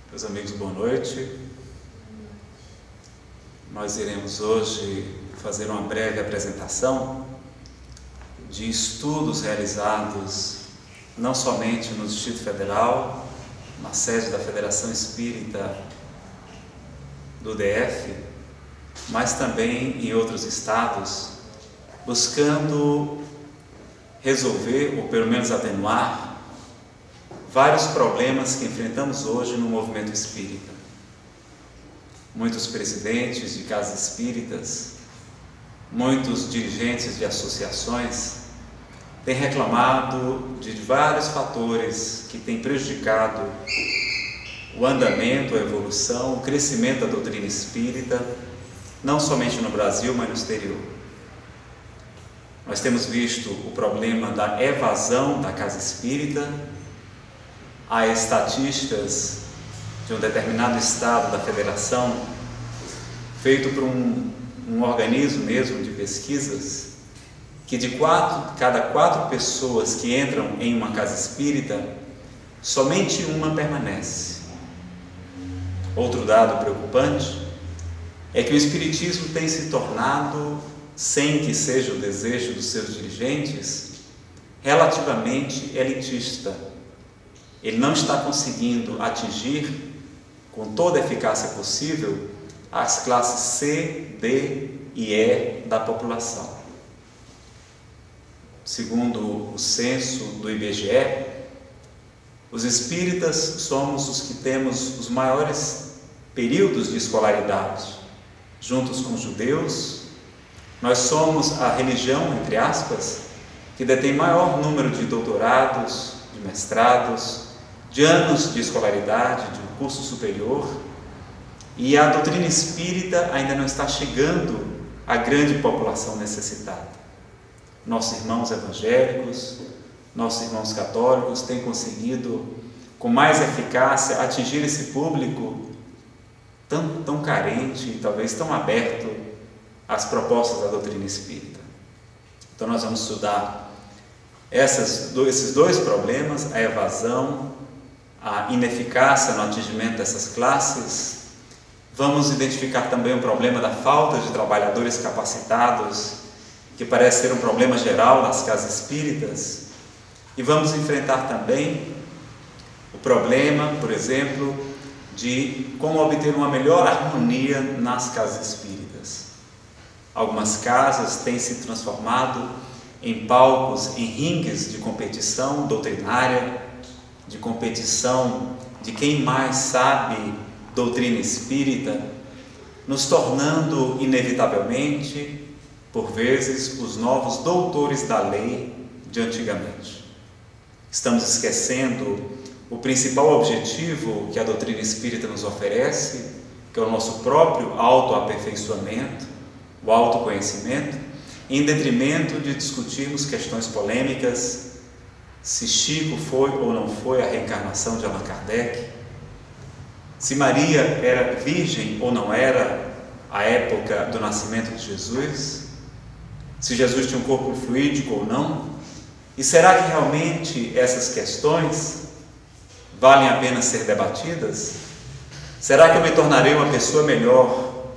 Meus amigos, boa noite. Nós iremos hoje fazer uma breve apresentação de estudos realizados não somente no Distrito Federal, na sede da Federação Espírita do DF, mas também em outros estados, buscando resolver, ou pelo menos atenuar, vários problemas que enfrentamos hoje no movimento espírita. Muitos presidentes de casas espíritas, muitos dirigentes de associações têm reclamado de vários fatores que têm prejudicado o andamento, a evolução, o crescimento da doutrina espírita, não somente no Brasil, mas no exterior. Nós temos visto o problema da evasão da casa espírita. Há estatísticas de um determinado estado da federação, feito por um organismo mesmo de pesquisas, que de cada quatro pessoas que entram em uma casa espírita, somente uma permanece. Outro dado preocupante é que o espiritismo tem se tornado, sem que seja o desejo dos seus dirigentes, relativamente elitista. Ele não está conseguindo atingir, com toda a eficácia possível, as classes C, D e E da população. Segundo o censo do IBGE, os espíritas somos os que temos os maiores períodos de escolaridade. Juntos com os judeus, nós somos a religião, entre aspas, que detém maior número de doutorados, de mestrados, de anos de escolaridade, de um curso superior, e a doutrina espírita ainda não está chegando à grande população necessitada. Nossos irmãos evangélicos, nossos irmãos católicos têm conseguido, com mais eficácia, atingir esse público tão carente e talvez tão aberto às propostas da doutrina espírita. Então nós vamos estudar esses dois problemas, a evasão, a ineficácia no atingimento dessas classes. Vamos identificar também o problema da falta de trabalhadores capacitados, que parece ser um problema geral nas casas espíritas, e vamos enfrentar também o problema, por exemplo, de como obter uma melhor harmonia nas casas espíritas. Algumas casas têm se transformado em palcos, em ringues de competição doutrinária, de competição de quem mais sabe doutrina espírita, nos tornando inevitavelmente, por vezes, os novos doutores da lei de antigamente. Estamos esquecendo o principal objetivo que a doutrina espírita nos oferece, que é o nosso próprio autoaperfeiçoamento, o autoconhecimento, em detrimento de discutirmos questões polêmicas, se Chico foi ou não foi a reencarnação de Allan Kardec, se Maria era virgem ou não era à época do nascimento de Jesus, se Jesus tinha um corpo fluídico ou não, e será que realmente essas questões valem a pena ser debatidas? Será que eu me tornarei uma pessoa melhor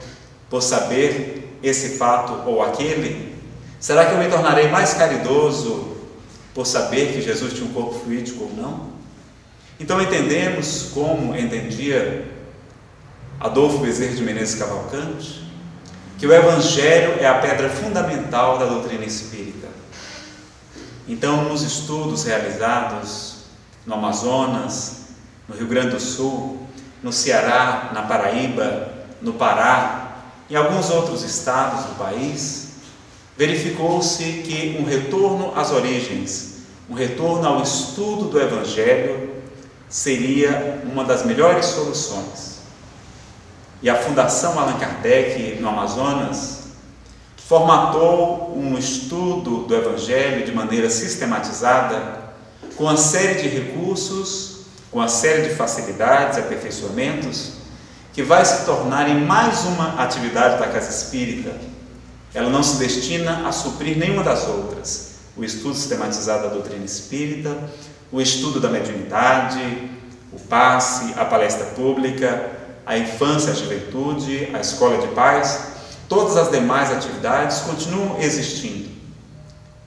por saber esse fato ou aquele? Será que eu me tornarei mais caridoso por saber que Jesus tinha um corpo fluídico ou não? Então entendemos, como entendia Adolfo Bezerra de Menezes Cavalcante, que o Evangelho é a pedra fundamental da doutrina espírita. Então, nos estudos realizados no Amazonas, no Rio Grande do Sul, no Ceará, na Paraíba, no Pará e alguns outros estados do país, verificou-se que um retorno às origens, um retorno ao estudo do Evangelho seria uma das melhores soluções. E a Fundação Allan Kardec, no Amazonas, formatou um estudo do Evangelho de maneira sistematizada, com uma série de recursos, com uma série de facilidades, aperfeiçoamentos, que vai se tornar em mais uma atividade da Casa Espírita. Ela não se destina a suprir nenhuma das outras. O estudo sistematizado da doutrina espírita, o estudo da mediunidade, o passe, a palestra pública, a infância, a juventude, a escola de paz, todas as demais atividades continuam existindo.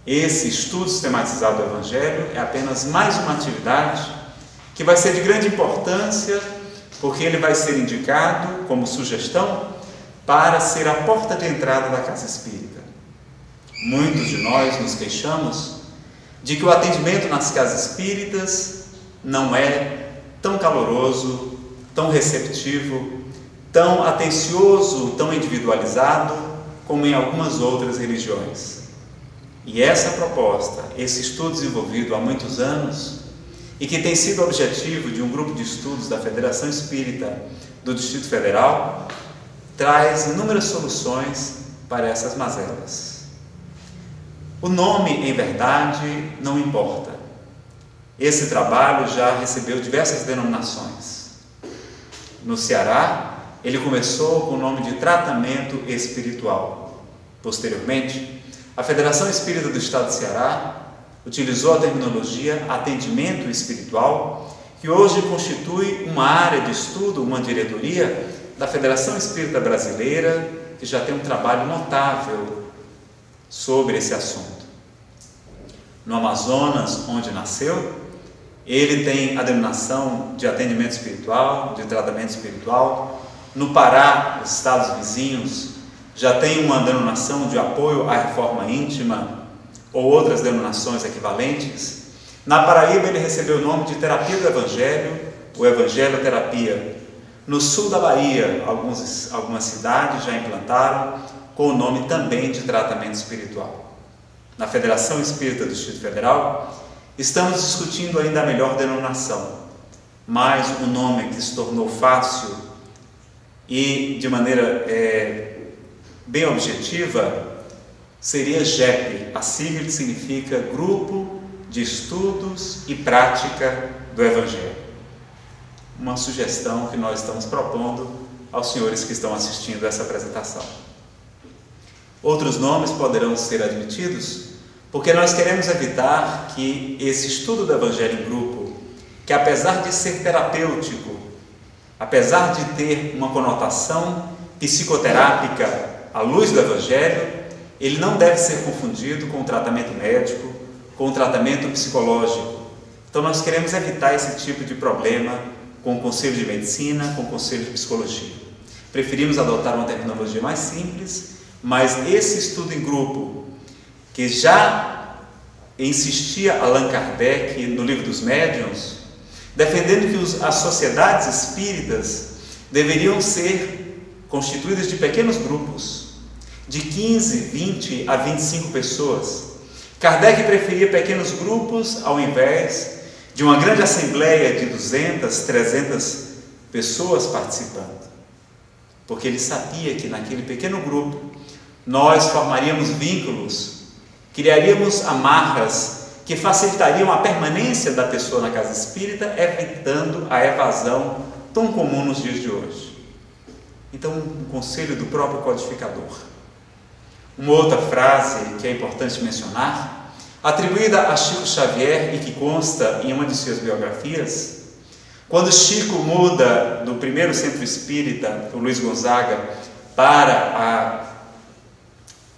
Esse estudo sistematizado do Evangelho é apenas mais uma atividade que vai ser de grande importância, porque ele vai ser indicado como sugestão para ser a porta de entrada da casa espírita. Muitos de nós nos queixamos de que o atendimento nas casas espíritas não é tão caloroso, tão receptivo, tão atencioso, tão individualizado como em algumas outras religiões. E essa proposta, esse estudo desenvolvido há muitos anos e que tem sido objetivo de um grupo de estudos da Federação Espírita do Distrito Federal, traz inúmeras soluções para essas mazelas. O nome, em verdade, não importa. Esse trabalho já recebeu diversas denominações. No Ceará, ele começou com o nome de tratamento espiritual. Posteriormente, a Federação Espírita do Estado do Ceará utilizou a terminologia atendimento espiritual, que hoje constitui uma área de estudo, uma diretoria da Federação Espírita Brasileira, que já tem um trabalho notável sobre esse assunto. No Amazonas, onde nasceu, ele tem a denominação de atendimento espiritual, de tratamento espiritual. No Pará, os estados vizinhos, já tem uma denominação de apoio à reforma íntima ou outras denominações equivalentes. Na Paraíba, ele recebeu o nome de Terapia do Evangelho, ou Evangelho-terapia. No sul da Bahia, algumas cidades já implantaram com o nome também de tratamento espiritual. Na Federação Espírita do Distrito Federal, estamos discutindo ainda a melhor denominação, mas o nome que se tornou fácil e de maneira bem objetiva seria GEP, a sigla que significa Grupo de Estudos e Prática do Evangelho. Uma sugestão que nós estamos propondo aos senhores que estão assistindo essa apresentação. Outros nomes poderão ser admitidos, porque nós queremos evitar que esse estudo do Evangelho em grupo, que apesar de ser terapêutico, apesar de ter uma conotação psicoterápica à luz do Evangelho, ele não deve ser confundido com o tratamento médico, com o tratamento psicológico. Então nós queremos evitar esse tipo de problema com o Conselho de Medicina, com o Conselho de Psicologia. Preferimos adotar uma terminologia mais simples, mas esse estudo em grupo, que já insistia Allan Kardec no Livro dos Médiuns, defendendo que as sociedades espíritas deveriam ser constituídas de pequenos grupos, de 15, 20 a 25 pessoas. Kardec preferia pequenos grupos ao invés de uma grande assembleia de 200, 300 pessoas participando, porque ele sabia que naquele pequeno grupo nós formaríamos vínculos, criaríamos amarras que facilitariam a permanência da pessoa na casa espírita, evitando a evasão tão comum nos dias de hoje. Então, um conselho do próprio codificador. Uma outra frase que é importante mencionar, atribuída a Chico Xavier e que consta em uma de suas biografias, quando Chico muda do primeiro centro espírita, o Luiz Gonzaga, para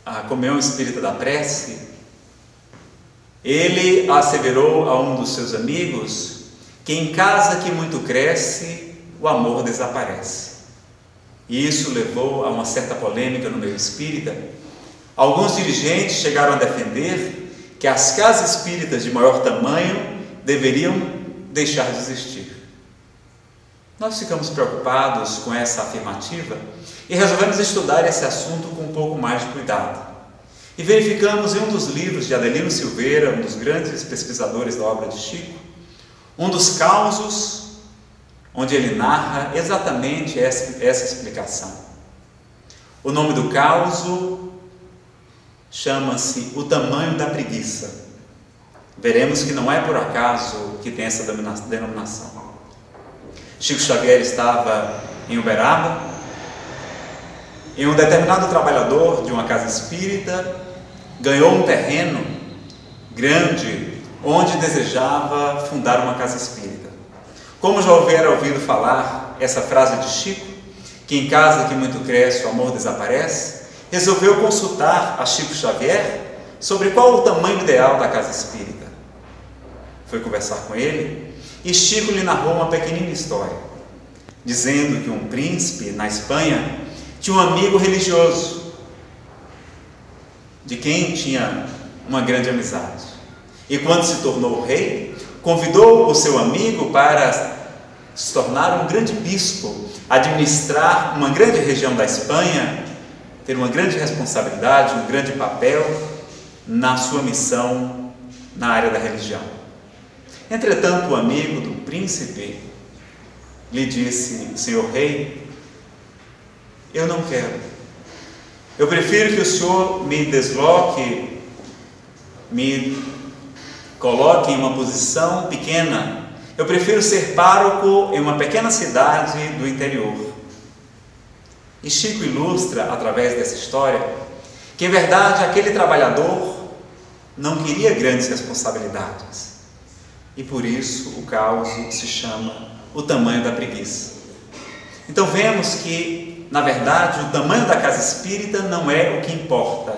a comunhão espírita da prece, ele asseverou a um dos seus amigos que em casa que muito cresce, o amor desaparece. E isso levou a uma certa polêmica no meio espírita. Alguns dirigentes chegaram a defender que as casas espíritas de maior tamanho deveriam deixar de existir. Nós ficamos preocupados com essa afirmativa e resolvemos estudar esse assunto com um pouco mais de cuidado. E verificamos em um dos livros de Adelino Silveira, um dos grandes pesquisadores da obra de Chico, um dos causos onde ele narra exatamente essa explicação. O nome do causo chama-se O Tamanho da Preguiça. Veremos que não é por acaso que tem essa denominação. Chico Xavier estava em Uberaba, e um determinado trabalhador de uma casa espírita ganhou um terreno grande onde desejava fundar uma casa espírita. Como já houveram ouvido falar essa frase de Chico, que em casa que muito cresce o amor desaparece, resolveu consultar a Chico Xavier sobre qual o tamanho ideal da casa espírita. Foi conversar com ele e Chico lhe narrou uma pequenina história, dizendo que um príncipe na Espanha tinha um amigo religioso, de quem tinha uma grande amizade. E quando se tornou rei, convidou o seu amigo para se tornar um grande bispo, administrar uma grande região da Espanha, ter uma grande responsabilidade, um grande papel na sua missão na área da religião. Entretanto, o amigo do príncipe lhe disse: senhor rei, eu não quero. Eu prefiro que o senhor me desloque, me coloque em uma posição pequena. Eu prefiro ser pároco em uma pequena cidade do interior. E Chico ilustra, através dessa história, que em verdade aquele trabalhador não queria grandes responsabilidades. E por isso o caos se chama o tamanho da preguiça. Então vemos que, na verdade, o tamanho da casa espírita não é o que importa,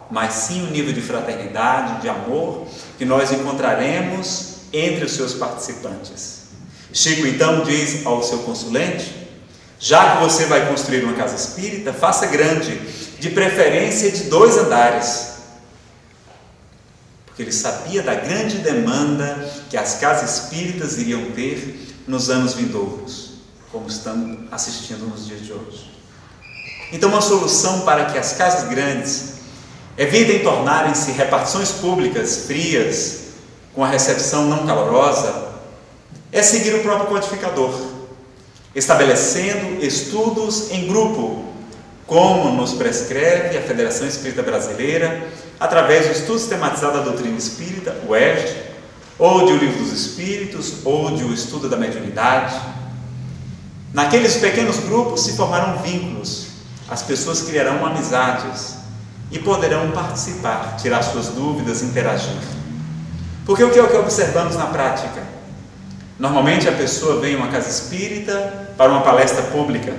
mas sim o nível de fraternidade, de amor que nós encontraremos entre os seus participantes. Chico então diz ao seu consulente: já que você vai construir uma casa espírita, faça grande, de preferência de 2 andares. Porque ele sabia da grande demanda que as casas espíritas iriam ter nos anos vindouros, como estamos assistindo nos dias de hoje. Então, uma solução para que as casas grandes evitem tornarem-se repartições públicas frias, com a recepção não calorosa, é seguir o próprio codificador, estabelecendo estudos em grupo, como nos prescreve a Federação Espírita Brasileira, através do estudo sistematizado da doutrina espírita, o ERD, ou de O Livro dos Espíritos, ou de O Estudo da Mediunidade. Naqueles pequenos grupos se formarão vínculos, as pessoas criarão amizades e poderão participar, tirar suas dúvidas, interagir. Porque o que é o que observamos na prática? Normalmente a pessoa vem a uma casa espírita para uma palestra pública,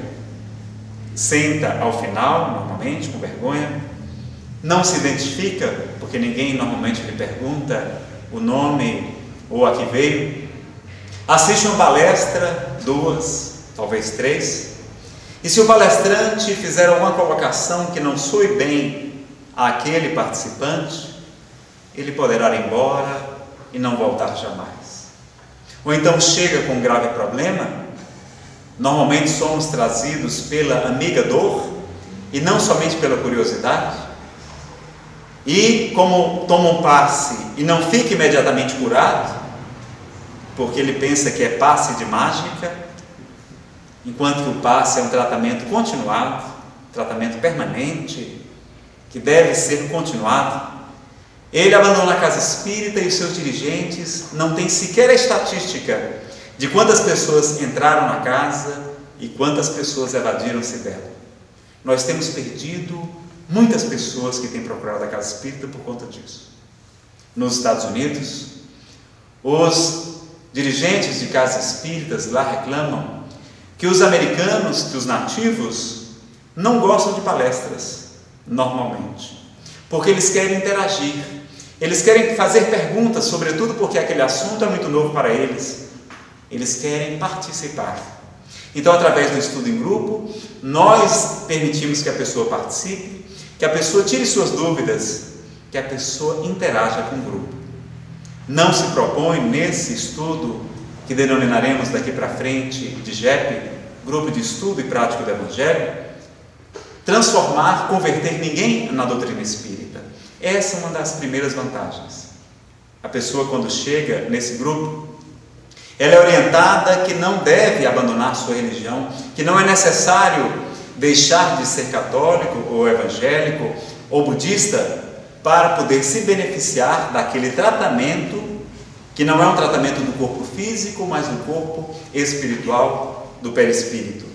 senta ao final, normalmente, com vergonha, não se identifica, porque ninguém normalmente lhe pergunta o nome ou a que veio, assiste uma palestra, 2, talvez 3, e se o palestrante fizer alguma colocação que não soe bem àquele participante, ele poderá ir embora e não voltar jamais. Ou então chega com um grave problema, normalmente somos trazidos pela amiga dor e não somente pela curiosidade, e como toma um passe e não fica imediatamente curado, porque ele pensa que é passe de mágica, enquanto que o passe é um tratamento continuado, tratamento permanente, que deve ser continuado. Ele abandona a casa espírita e os seus dirigentes não têm sequer a estatística de quantas pessoas entraram na casa e quantas pessoas evadiram-se dela. Nós temos perdido muitas pessoas que têm procurado a casa espírita por conta disso. Nos Estados Unidos, os dirigentes de casas espíritas lá reclamam que os americanos, que os nativos, não gostam de palestras, normalmente, porque eles querem interagir, eles querem fazer perguntas, sobretudo porque aquele assunto é muito novo para eles, eles querem participar. Então, através do estudo em grupo, nós permitimos que a pessoa participe, que a pessoa tire suas dúvidas, que a pessoa interaja com o grupo. Não se propõe nesse estudo, que denominaremos daqui para frente de GEP, Grupo de Estudo e Prático do Evangelho, transformar, converter ninguém na doutrina espírita. Essa é uma das primeiras vantagens. A pessoa, quando chega nesse grupo, ela é orientada que não deve abandonar sua religião, que não é necessário deixar de ser católico ou evangélico ou budista para poder se beneficiar daquele tratamento, que não é um tratamento do corpo físico, mas do corpo espiritual, do perispírito.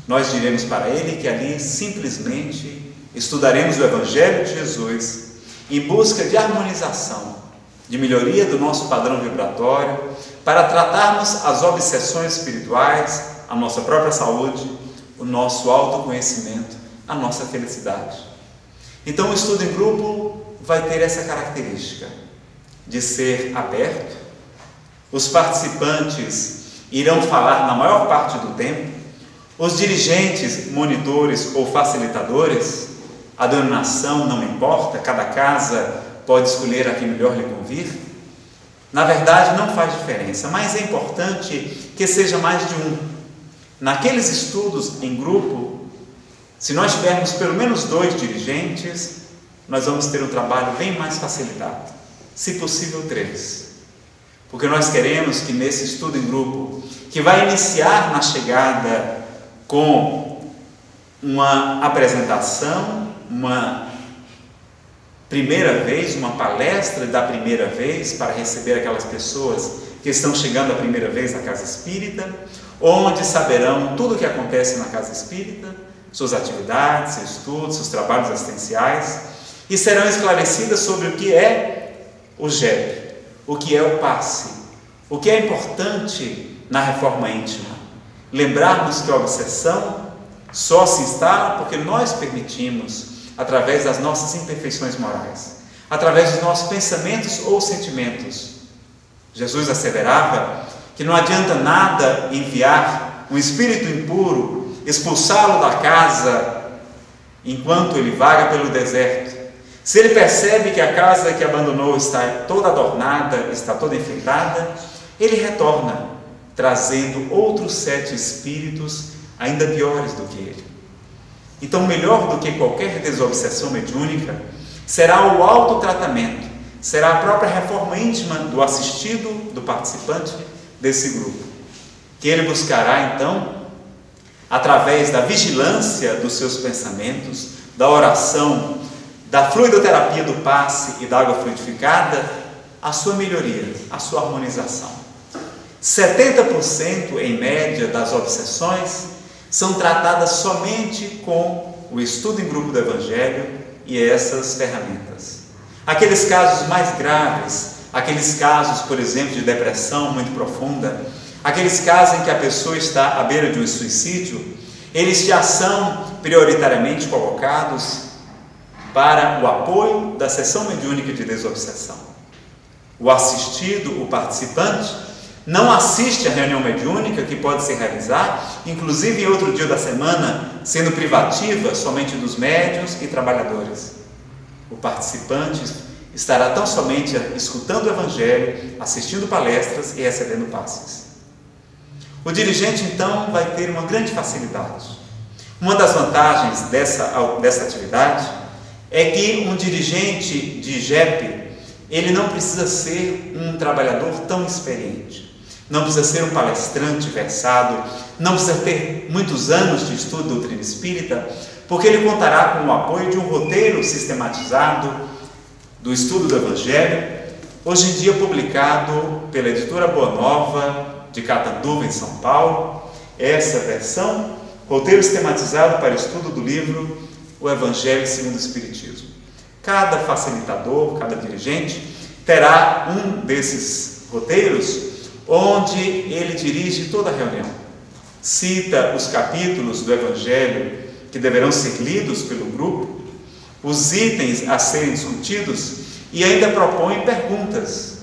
Nós diremos para ele que ali simplesmente estudaremos o Evangelho de Jesus em busca de harmonização, de melhoria do nosso padrão vibratório, para tratarmos as obsessões espirituais, a nossa própria saúde, o nosso autoconhecimento, a nossa felicidade. Então o estudo em grupo vai ter essa característica de ser aberto. Os participantes irão falar na maior parte do tempo. Os dirigentes, monitores ou facilitadores, a denominação não importa, cada casa pode escolher a que melhor lhe convir. Na verdade não faz diferença, mas é importante que seja mais de um. Naqueles estudos em grupo, se nós tivermos pelo menos 2 dirigentes, nós vamos ter um trabalho bem mais facilitado, se possível 3, porque nós queremos que nesse estudo em grupo, que vai iniciar na chegada com uma apresentação, uma primeira vez, uma palestra da primeira vez para receber aquelas pessoas que estão chegando a primeira vez na casa espírita, onde saberão tudo o que acontece na casa espírita, suas atividades, seus estudos, seus trabalhos assistenciais, e serão esclarecidas sobre o que é o JEP, o que é o passe, o que é importante na reforma íntima. Lembrarmos que a obsessão só se instala porque nós permitimos, através das nossas imperfeições morais, através dos nossos pensamentos ou sentimentos. Jesus asseverava que não adianta nada enviar um espírito impuro, expulsá-lo da casa enquanto ele vaga pelo deserto. Se ele percebe que a casa que abandonou está toda adornada, está toda enfeitada, ele retorna, trazendo outros 7 espíritos ainda piores do que ele. Então, melhor do que qualquer desobsessão mediúnica será o autotratamento, será a própria reforma íntima do assistido, do participante desse grupo, que ele buscará então, através da vigilância dos seus pensamentos, da oração, da fluidoterapia do passe e da água fluidificada, a sua melhoria, a sua harmonização. 70% em média das obsessões são tratadas somente com o estudo em grupo do Evangelho e essas ferramentas. Aqueles casos mais graves, aqueles casos, por exemplo, de depressão muito profunda, aqueles casos em que a pessoa está à beira de um suicídio, eles já são prioritariamente colocados para o apoio da sessão mediúnica de desobsessão. O assistido, o participante, não assiste à reunião mediúnica que pode se realizar, inclusive em outro dia da semana, sendo privativa somente dos médiuns e trabalhadores. O participante estará tão somente escutando o Evangelho, assistindo palestras e recebendo passes. O dirigente, então, vai ter uma grande facilidade. Uma das vantagens dessa atividade é que um dirigente de JEP, ele não precisa ser um trabalhador tão experiente, não precisa ser um palestrante versado, não precisa ter muitos anos de estudo de doutrina espírita, porque ele contará com o apoio de um roteiro sistematizado do estudo do Evangelho, hoje em dia publicado pela editora Boa Nova, de Catanduva, em São Paulo. Essa versão, roteiro sistematizado para estudo do livro O Evangelho segundo o Espiritismo. Cada facilitador, cada dirigente, terá um desses roteiros onde ele dirige toda a reunião. Cita os capítulos do Evangelho que deverão ser lidos pelo grupo, os itens a serem discutidos e ainda propõe perguntas.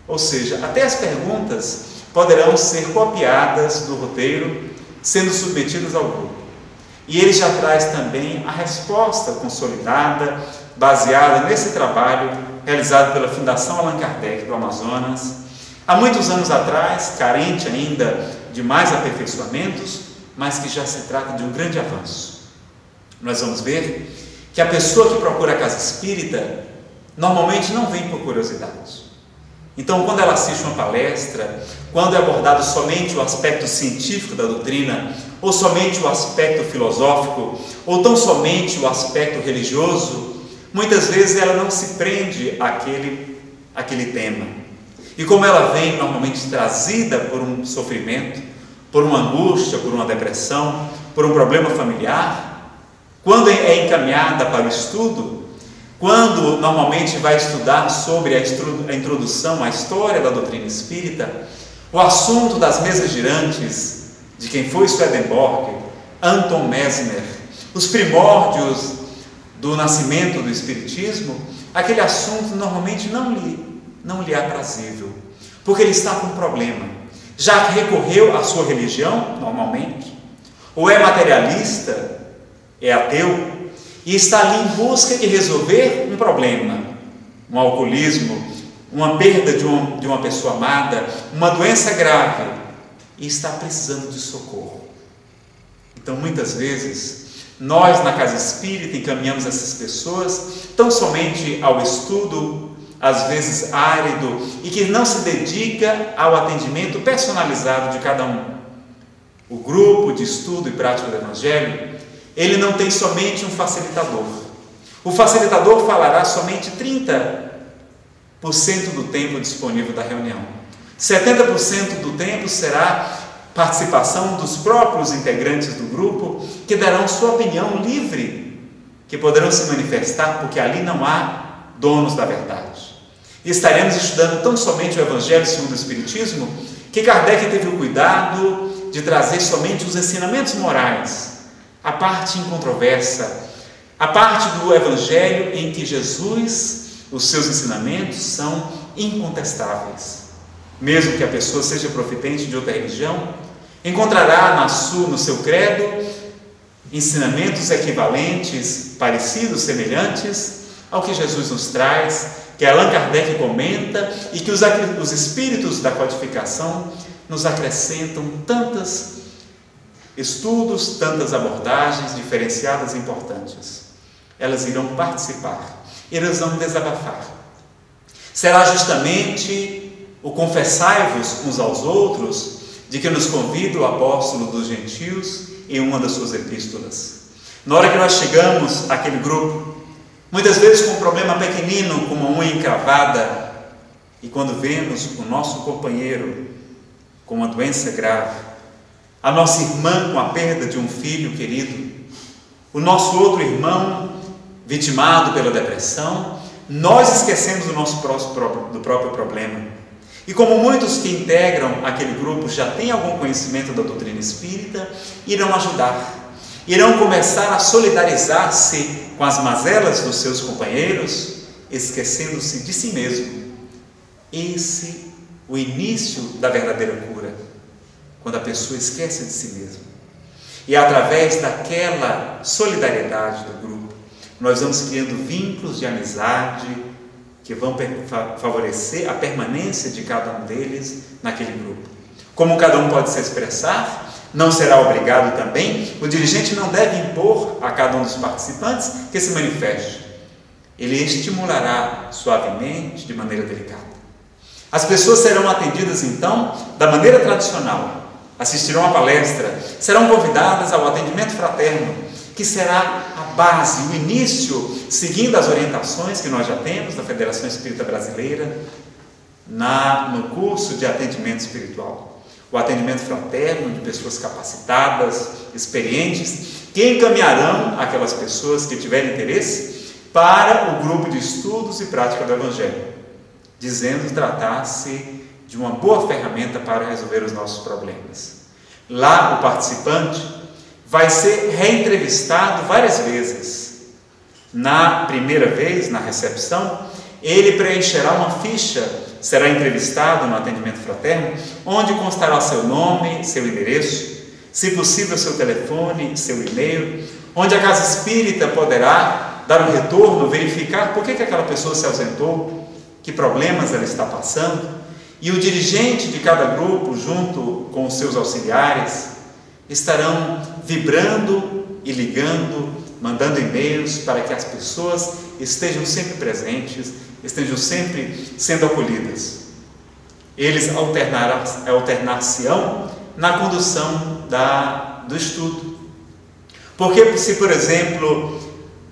Ou seja, até as perguntas poderão ser copiadas do roteiro, sendo submetidas ao grupo. E ele já traz também a resposta consolidada, baseada nesse trabalho realizado pela Fundação Allan Kardec do Amazonas, há muitos anos atrás, carente ainda de mais aperfeiçoamentos, mas que já se trata de um grande avanço. Nós vamos ver que a pessoa que procura a casa espírita normalmente não vem por curiosidade. Então, quando ela assiste uma palestra, quando é abordado somente o aspecto científico da doutrina, ou somente o aspecto filosófico, ou tão somente o aspecto religioso, muitas vezes ela não se prende àquele tema. E como ela vem normalmente trazida por um sofrimento, por uma angústia, por uma depressão, por um problema familiar, quando é encaminhada para o estudo, quando normalmente vai estudar sobre a introdução à história da doutrina espírita, O assunto das mesas girantes, de quem foi Swedenborg, Anton Mesmer, os primórdios do nascimento do Espiritismo, aquele assunto normalmente não lhe é aprazível, porque ele está com um problema. Já recorreu à sua religião, normalmente, ou é materialista, é ateu, e está ali em busca de resolver um problema, um alcoolismo, uma perda de uma pessoa amada, uma doença grave, e está precisando de socorro. Então, muitas vezes, nós na casa espírita encaminhamos essas pessoas tão somente ao estudo, às vezes árido, e que não se dedica ao atendimento personalizado de cada um. O grupo de estudo e prática do Evangelho, ele não tem somente um facilitador. O facilitador falará somente 30% do tempo disponível da reunião. 70% do tempo será participação dos próprios integrantes do grupo, que darão sua opinião livre, que poderão se manifestar, porque ali não há donos da verdade. E estaremos estudando tão somente o Evangelho segundo o Espiritismo, que Kardec teve o cuidado de trazer somente os ensinamentos morais, a parte incontroversa, a parte do Evangelho em que Jesus, os seus ensinamentos são incontestáveis. Mesmo que a pessoa seja profetente de outra religião, encontrará no seu credo ensinamentos equivalentes, parecidos, semelhantes ao que Jesus nos traz, que Allan Kardec comenta e que os espíritos da codificação nos acrescentam tantos estudos, tantas abordagens diferenciadas e importantes. Elas irão participar, elas vão desabafar. Será justamente o confessai-vos uns aos outros de que nos convida o apóstolo dos gentios em uma das suas epístolas. Na hora que nós chegamos àquele grupo, muitas vezes com um problema pequenino, com uma unha encravada, e quando vemos o nosso companheiro com uma doença grave, a nossa irmã com a perda de um filho querido, o nosso outro irmão vitimado pela depressão, nós esquecemos do próprio problema. E como muitos que integram aquele grupo já têm algum conhecimento da doutrina espírita, irão ajudar, irão começar a solidarizar-se com as mazelas dos seus companheiros, esquecendo-se de si mesmo. Esse é o início da verdadeira cura, quando a pessoa esquece de si mesma. E através daquela solidariedade do grupo, nós vamos criando vínculos de amizade que vão favorecer a permanência de cada um deles naquele grupo. Como cada um pode se expressar, não será obrigado também, o dirigente não deve impor a cada um dos participantes que se manifeste. Ele estimulará suavemente, de maneira delicada. As pessoas serão atendidas então da maneira tradicional, assistirão à palestra, serão convidadas ao atendimento fraterno, que será a base, o início, seguindo as orientações que nós já temos da Federação Espírita Brasileira, no curso de atendimento espiritual. O atendimento fraterno de pessoas capacitadas, experientes, que encaminharão aquelas pessoas que tiverem interesse para o grupo de estudos e prática do Evangelho, dizendo tratar-se de uma boa ferramenta para resolver os nossos problemas. Lá o participante vai ser reentrevistado várias vezes. Na primeira vez, na recepção, ele preencherá uma ficha, será entrevistado no atendimento fraterno, onde constará seu nome, seu endereço, se possível seu telefone, seu e-mail, onde a casa espírita poderá dar um retorno, verificar por que aquela pessoa se ausentou, que problemas ela está passando, e o dirigente de cada grupo, junto com os seus auxiliares, estarão vibrando e ligando, mandando e-mails para que as pessoas estejam sempre presentes, estejam sempre sendo acolhidas. Eles alternar-se-ão na condução do estudo. Porque se, por exemplo,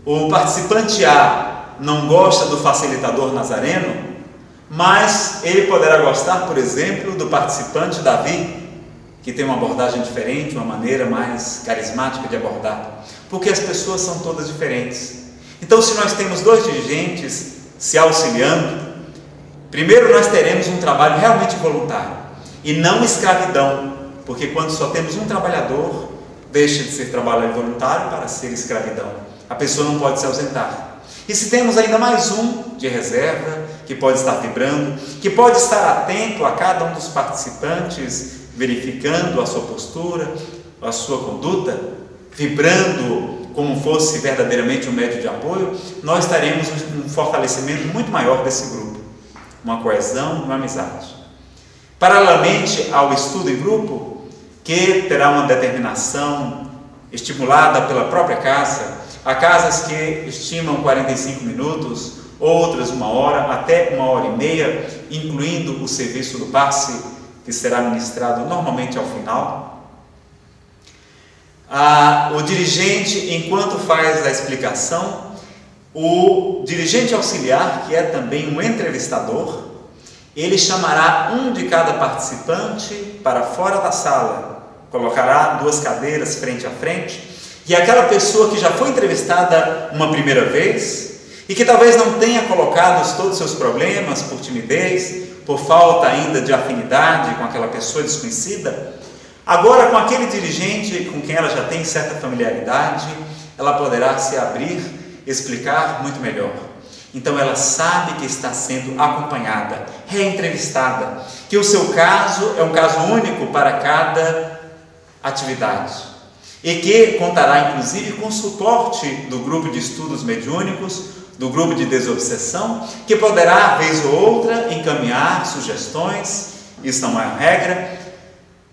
o participante A não gosta do facilitador Nazareno, mas ele poderá gostar, por exemplo, do participante Davi, que tem uma abordagem diferente, uma maneira mais carismática de abordar, porque as pessoas são todas diferentes. Então, se nós temos dois dirigentes se auxiliando, primeiro nós teremos um trabalho realmente voluntário, e não escravidão, porque quando só temos um trabalhador, deixa de ser trabalho voluntário para ser escravidão. A pessoa não pode se ausentar. E se temos ainda mais um de reserva, que pode estar vibrando, que pode estar atento a cada um dos participantes, verificando a sua postura, a sua conduta, vibrando como fosse verdadeiramente um médio de apoio, nós teremos um fortalecimento muito maior desse grupo, uma coesão, uma amizade. Paralelamente ao estudo em grupo, que terá uma determinação estimulada pela própria casa, há casas que estimam 45 minutos, outras 1 hora, até 1h30, incluindo o serviço do passe, que será ministrado normalmente ao final. O dirigente, enquanto faz a explicação, o dirigente auxiliar, que é também um entrevistador, ele chamará um de cada participante para fora da sala, colocará 2 cadeiras frente a frente, e aquela pessoa que já foi entrevistada uma primeira vez e que talvez não tenha colocado todos os seus problemas por timidez, por falta ainda de afinidade com aquela pessoa desconhecida, agora com aquele dirigente com quem ela já tem certa familiaridade, ela poderá se abrir, explicar muito melhor. Então ela sabe que está sendo acompanhada, reentrevistada, que o seu caso é um caso único para cada atividade e que contará inclusive com o suporte do grupo de estudos mediúnicos, do grupo de desobsessão, que poderá, vez ou outra, encaminhar sugestões, isso não é uma regra,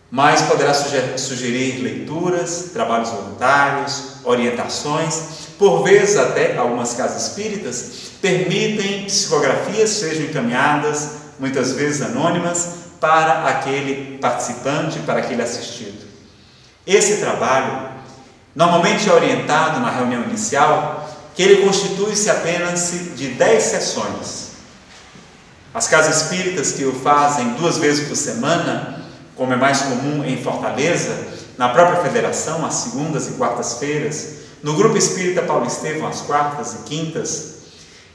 mas poderá sugerir leituras, trabalhos voluntários, orientações, por vezes até algumas casas espíritas permitem psicografias sejam encaminhadas, muitas vezes anônimas, para aquele participante, para aquele assistido. Esse trabalho normalmente é orientado na reunião inicial, que ele constitui-se apenas de 10 sessões. As casas espíritas que o fazem 2 vezes por semana, como é mais comum em Fortaleza, na própria federação, às segundas e quartas-feiras, no grupo espírita Paulo Estevão, às quartas e quintas,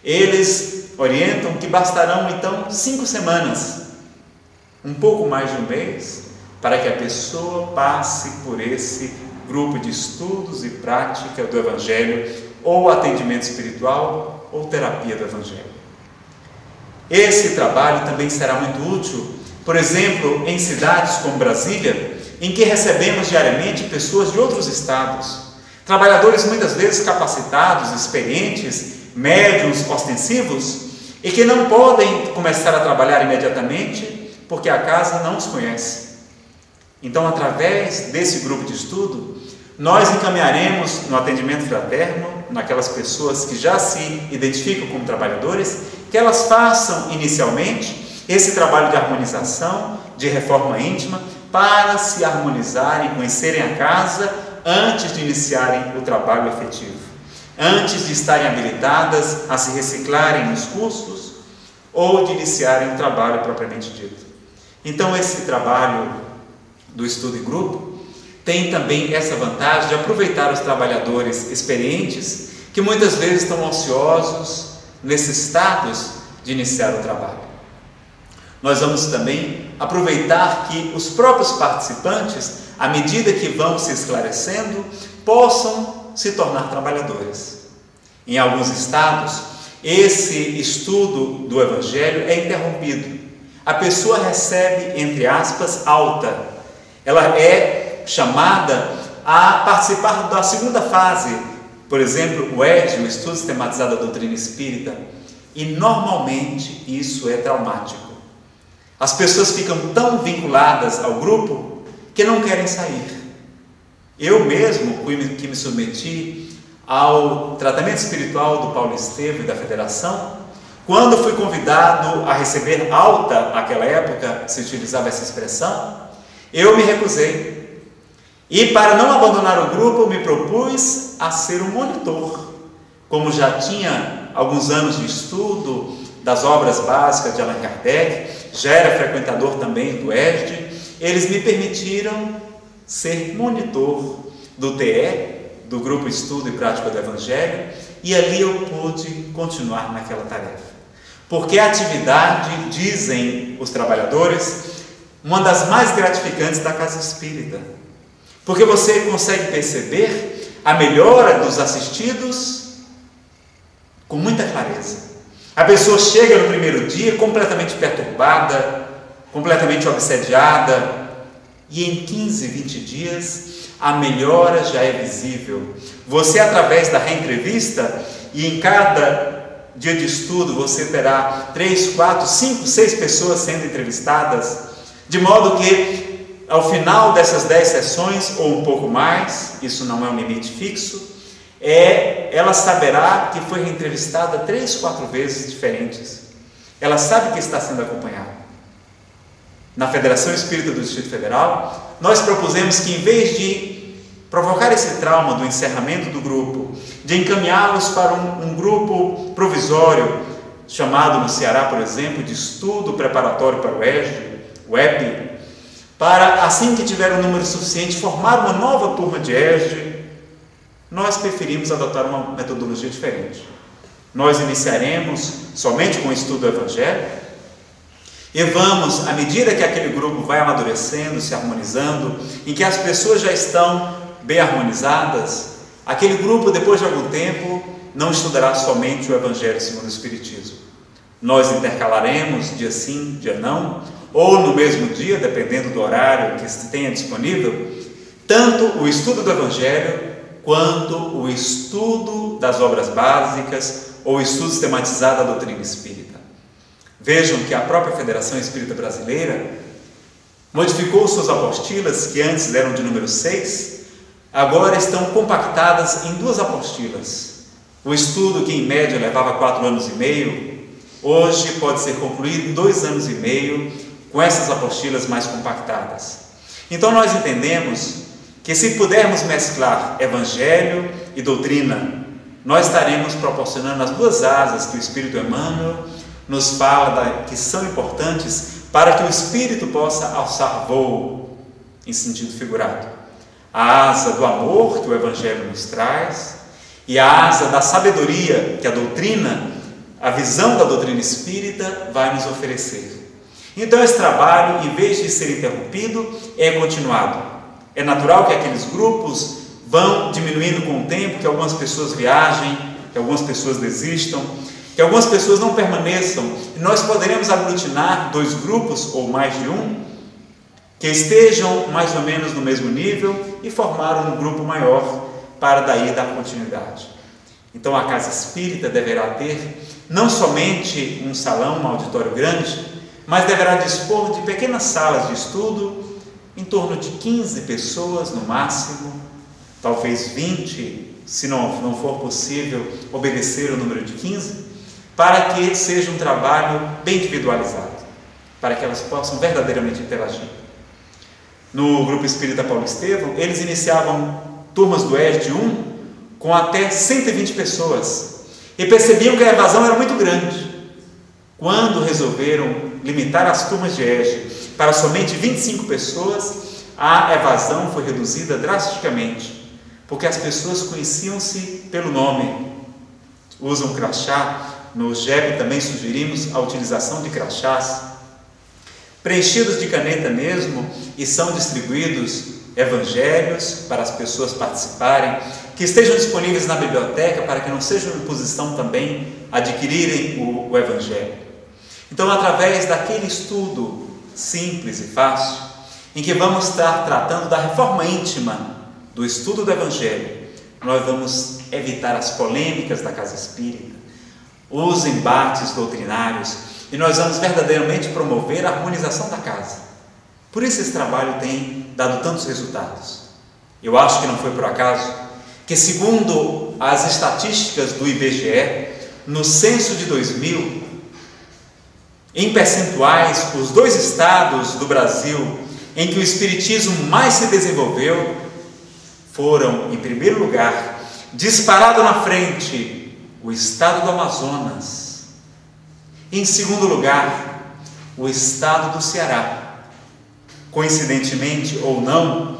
eles orientam que bastarão então 5 semanas, um pouco mais de um mês, para que a pessoa passe por esse grupo de estudos e prática do Evangelho, ou atendimento espiritual, ou terapia do Evangelho. Esse trabalho também será muito útil, por exemplo, em cidades como Brasília, em que recebemos diariamente pessoas de outros estados, trabalhadores muitas vezes capacitados, experientes, médiuns ostensivos, e que não podem começar a trabalhar imediatamente, porque a casa não os conhece. Então, através desse grupo de estudo, nós encaminharemos no atendimento fraterno, naquelas pessoas que já se identificam como trabalhadores, que elas façam inicialmente esse trabalho de harmonização, de reforma íntima, para se harmonizarem, conhecerem a casa, antes de iniciarem o trabalho efetivo, antes de estarem habilitadas a se reciclarem nos cursos, ou de iniciarem o trabalho propriamente dito. Então, esse trabalho do estudo em grupo tem também essa vantagem de aproveitar os trabalhadores experientes que muitas vezes estão ociosos, necessitados de iniciar o trabalho. Nós vamos também aproveitar que os próprios participantes, à medida que vão se esclarecendo, possam se tornar trabalhadores. Em alguns estados, esse estudo do Evangelho é interrompido. A pessoa recebe, entre aspas, alta. Ela é chamada a participar da segunda fase, por exemplo, o ED, o Estudo Sistematizado da Doutrina Espírita, e normalmente isso é traumático. As pessoas ficam tão vinculadas ao grupo que não querem sair. Eu mesmo, que me submeti ao tratamento espiritual do Paulo Estevão e da Federação, quando fui convidado a receber alta, naquela época se utilizava essa expressão, eu me recusei. E para não abandonar o grupo, me propus a ser um monitor. Como já tinha alguns anos de estudo das obras básicas de Allan Kardec, já era frequentador também do ESD, eles me permitiram ser monitor do TE, do Grupo Estudo e Prática do Evangelho, e ali eu pude continuar naquela tarefa. Porque a atividade, dizem os trabalhadores, uma das mais gratificantes da casa espírita, porque você consegue perceber a melhora dos assistidos com muita clareza. A pessoa chega no primeiro dia completamente perturbada, completamente obsediada, e em 15, 20 dias a melhora já é visível. Você, através da reentrevista, e em cada dia de estudo você terá 3, 4, 5, 6 pessoas sendo entrevistadas, de modo que ao final dessas 10 sessões, ou um pouco mais, isso não é um limite fixo, ela saberá que foi reentrevistada 3, 4 vezes diferentes. Ela sabe que está sendo acompanhada. Na Federação Espírita do Distrito Federal, nós propusemos que, em vez de provocar esse trauma do encerramento do grupo, de encaminhá-los para um grupo provisório, chamado no Ceará, por exemplo, de estudo preparatório para o EJD, o EP, para, assim que tiver um número suficiente, formar uma nova turma de EJD, nós preferimos adotar uma metodologia diferente. Nós iniciaremos somente com o estudo do Evangelho e vamos, à medida que aquele grupo vai amadurecendo, se harmonizando, em que as pessoas já estão bem harmonizadas, aquele grupo, depois de algum tempo, não estudará somente o Evangelho segundo o Espiritismo. Nós intercalaremos dia sim, dia não, ou no mesmo dia, dependendo do horário que se tenha disponível, tanto o estudo do Evangelho quanto o estudo das obras básicas ou o estudo sistematizado da doutrina espírita. Vejam que a própria Federação Espírita Brasileira modificou suas apostilas, que antes eram de número 6, agora estão compactadas em 2 apostilas. O estudo, que em média levava 4 anos e meio, hoje pode ser concluído em 2 anos e meio, com essas apostilas mais compactadas. Então nós entendemos que, se pudermos mesclar Evangelho e doutrina, nós estaremos proporcionando as 2 asas que o Espírito Emmanuel nos fala que são importantes para que o Espírito possa alçar voo, em sentido figurado. A asa do amor que o Evangelho nos traz e a asa da sabedoria que a doutrina, a visão da doutrina espírita vai nos oferecer. Então esse trabalho, em vez de ser interrompido, é continuado. É natural que aqueles grupos vão diminuindo com o tempo, que algumas pessoas viajem, que algumas pessoas desistam, que algumas pessoas não permaneçam, e nós poderemos aglutinar 2 grupos ou mais de um, que estejam mais ou menos no mesmo nível e formar um grupo maior para daí dar continuidade. Então a casa espírita deverá ter não somente um salão, um auditório grande, mas deverá dispor de pequenas salas de estudo, em torno de 15 pessoas no máximo, talvez 20, se não for possível obedecer o número de 15, para que seja um trabalho bem individualizado, para que elas possam verdadeiramente interagir. No Grupo Espírita Paulo Estevam, eles iniciavam turmas do EJD 1 com até 120 pessoas e percebiam que a evasão era muito grande. Quando resolveram limitar as turmas de EJD para somente 25 pessoas, a evasão foi reduzida drasticamente, porque as pessoas conheciam-se pelo nome, usam crachá. No GEP também sugerimos a utilização de crachás, preenchidos de caneta mesmo, e são distribuídos evangelhos para as pessoas participarem, que estejam disponíveis na biblioteca para que não seja uma imposição também adquirirem o evangelho. Então, através daquele estudo simples e fácil, em que vamos estar tratando da reforma íntima do estudo do Evangelho, nós vamos evitar as polêmicas da casa espírita, os embates doutrinários, e nós vamos verdadeiramente promover a harmonização da casa. Por isso esse trabalho tem dado tantos resultados. Eu acho que não foi por acaso que, segundo as estatísticas do IBGE, no censo de 2000, em percentuais, os 2 estados do Brasil em que o Espiritismo mais se desenvolveu foram, em primeiro lugar, disparado na frente, o estado do Amazonas. Em segundo lugar, o estado do Ceará. Coincidentemente ou não,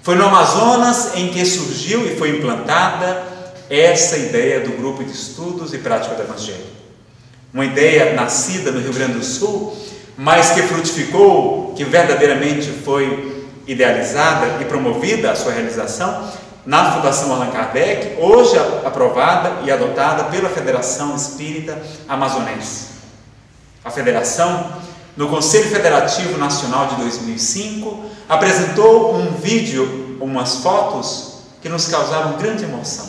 foi no Amazonas em que surgiu e foi implantada essa ideia do grupo de estudos e prática do Evangelho. Uma ideia nascida no Rio Grande do Sul mas que frutificou, que verdadeiramente foi idealizada e promovida a sua realização na Fundação Allan Kardec, hoje aprovada e adotada pela Federação Espírita Amazonense. A Federação, no Conselho Federativo Nacional de 2005, apresentou um vídeo, umas fotos que nos causaram grande emoção,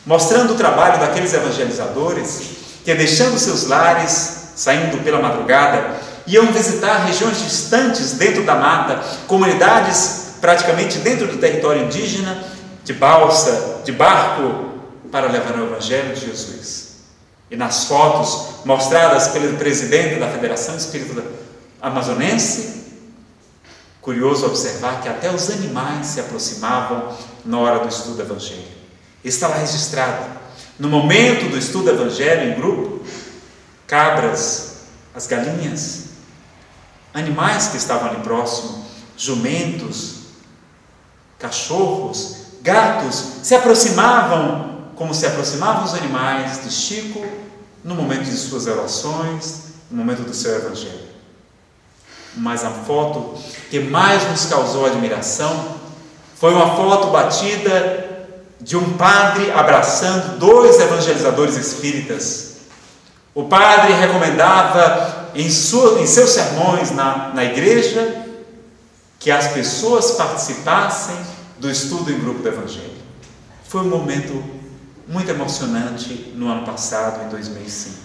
mostrando o trabalho daqueles evangelizadores que, deixando seus lares, saindo pela madrugada, iam visitar regiões distantes dentro da mata, comunidades praticamente dentro do território indígena, de balsa, de barco, para levar o Evangelho de Jesus. E nas fotos mostradas pelo presidente da Federação Espírita Amazonense, curioso observar que até os animais se aproximavam na hora do estudo do Evangelho. Está lá registrado, no momento do estudo do Evangelho em grupo, cabras, as galinhas, animais que estavam ali próximo, jumentos, cachorros, gatos, se aproximavam como se aproximavam os animais de Chico no momento de suas orações, no momento do seu Evangelho. Mas a foto que mais nos causou admiração foi uma foto batida de um padre abraçando dois evangelizadores espíritas. O padre recomendava em seus sermões na igreja que as pessoas participassem do estudo em grupo do Evangelho. Foi um momento muito emocionante no ano passado, em 2005.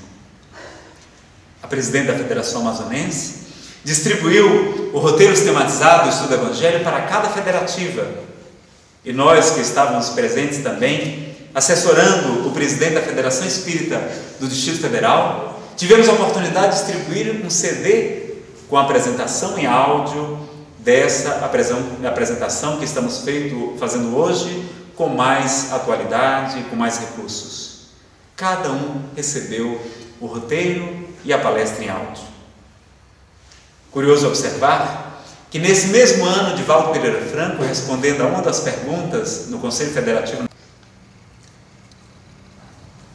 A presidente da Federação Amazonense distribuiu o roteiro sistematizado do estudo do Evangelho para cada federativa. E nós que estávamos presentes também, assessorando o presidente da Federação Espírita do Distrito Federal, tivemos a oportunidade de distribuir um CD com a apresentação em áudio dessa apresentação que estamos fazendo hoje, com mais atualidade, com mais recursos. Cada um recebeu o roteiro e a palestra em áudio. Curioso observar que nesse mesmo ano, Divaldo Pereira Franco, respondendo a uma das perguntas no Conselho Federativo,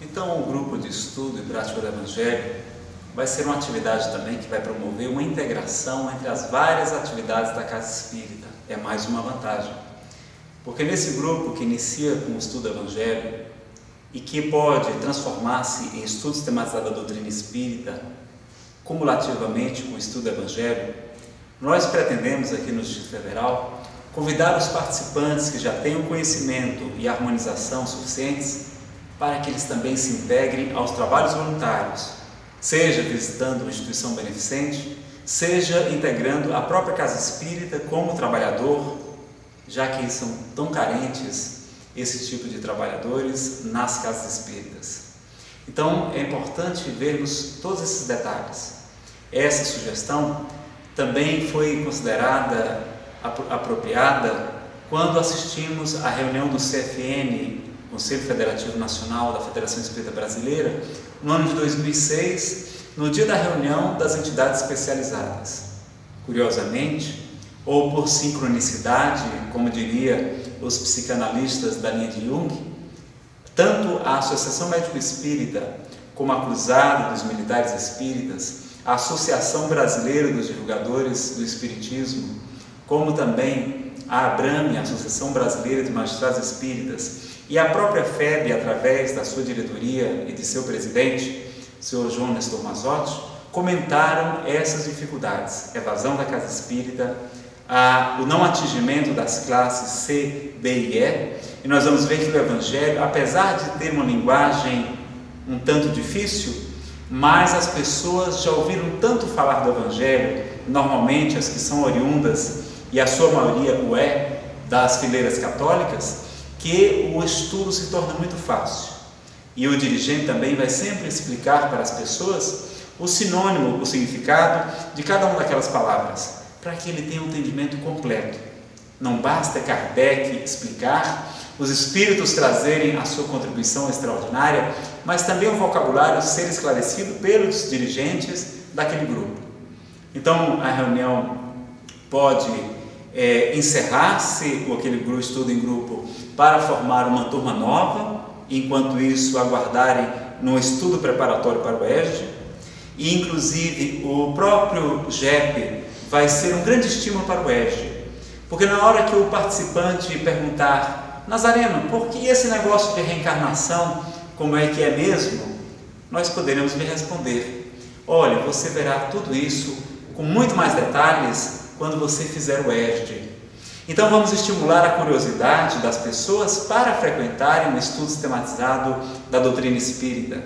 então o grupo de estudo e prática do Evangelho vai ser uma atividade também que vai promover uma integração entre as várias atividades da Casa Espírita. É mais uma vantagem, porque nesse grupo que inicia com o estudo do Evangelho e que pode transformar-se em estudo sistematizado da doutrina espírita, cumulativamente com o estudo do Evangelho, nós pretendemos aqui no Distrito Federal convidar os participantes que já tenham conhecimento e harmonização suficientes para que eles também se integrem aos trabalhos voluntários, seja visitando uma instituição beneficente, seja integrando a própria Casa Espírita como trabalhador, já que são tão carentes esse tipo de trabalhadores nas casas espíritas. Então é importante vermos todos esses detalhes. Essa sugestão também foi considerada apropriada quando assistimos à reunião do CFN, Conselho Federativo Nacional da Federação Espírita Brasileira, no ano de 2006, no dia da reunião das entidades especializadas. Curiosamente, ou por sincronicidade, como diria os psicanalistas da linha de Jung, tanto a Associação Médico Espírita, como a Cruzada dos Militares Espíritas, a Associação Brasileira dos Divulgadores do Espiritismo, como também a ABRAME, a Associação Brasileira de Magistrados Espíritas, e a própria FEB, através da sua diretoria e de seu presidente, o senhor João Nestor Mazzotti, comentaram essas dificuldades: evasão da casa espírita, o não atingimento das classes C, B e E, e nós vamos ver que o Evangelho, apesar de ter uma linguagem um tanto difícil, mas as pessoas já ouviram tanto falar do Evangelho, normalmente as que são oriundas, e a sua maioria o é, das fileiras católicas, que o estudo se torna muito fácil. E o dirigente também vai sempre explicar para as pessoas o sinônimo, o significado de cada uma daquelas palavras, para que ele tenha um entendimento completo. Não basta Kardec explicar, os espíritos trazerem a sua contribuição extraordinária, mas também o vocabulário ser esclarecido pelos dirigentes daquele grupo. Então a reunião pode encerrar-se, aquele estudo em grupo, para formar uma turma nova, enquanto isso aguardarem no estudo preparatório para o EJDE, e inclusive o próprio GEP vai ser um grande estímulo para o EJE, porque na hora que o participante perguntar: Nazareno, por que esse negócio de reencarnação, como é que é mesmo? Nós poderemos lhe responder: olha, você verá tudo isso com muito mais detalhes quando você fizer o EJE. Então vamos estimular a curiosidade das pessoas para frequentarem um estudo sistematizado da doutrina espírita,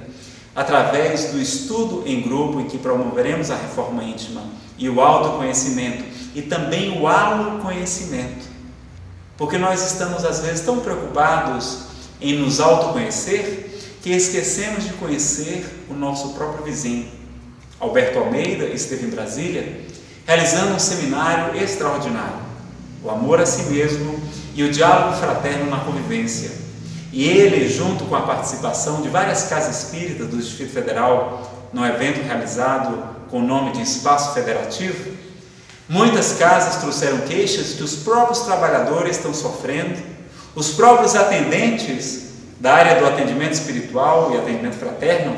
através do estudo em grupo em que promoveremos a reforma íntima e o autoconhecimento e também o aloconhecimento, porque nós estamos às vezes tão preocupados em nos autoconhecer que esquecemos de conhecer o nosso próprio vizinho. Alberto Almeida esteve em Brasília realizando um seminário extraordinário, o amor a si mesmo e o diálogo fraterno na convivência. E ele, junto com a participação de várias casas espíritas do Distrito Federal, num evento realizado com o nome de Espaço Federativo, muitas casas trouxeram queixas que os próprios trabalhadores estão sofrendo, os próprios atendentes da área do atendimento espiritual e atendimento fraterno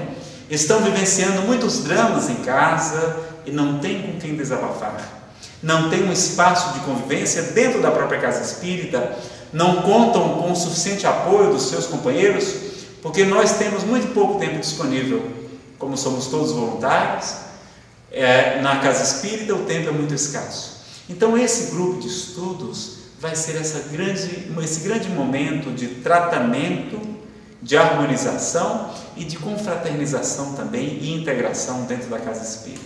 estão vivenciando muitos dramas em casa e não tem com quem desabafar. Não tem um espaço de convivência dentro da própria casa espírita, não contam com o suficiente apoio dos seus companheiros, porque nós temos muito pouco tempo disponível. Como somos todos voluntários, na casa espírita o tempo é muito escasso. Então esse grupo de estudos vai ser esse grande momento de tratamento, de harmonização e de confraternização também e integração dentro da casa espírita.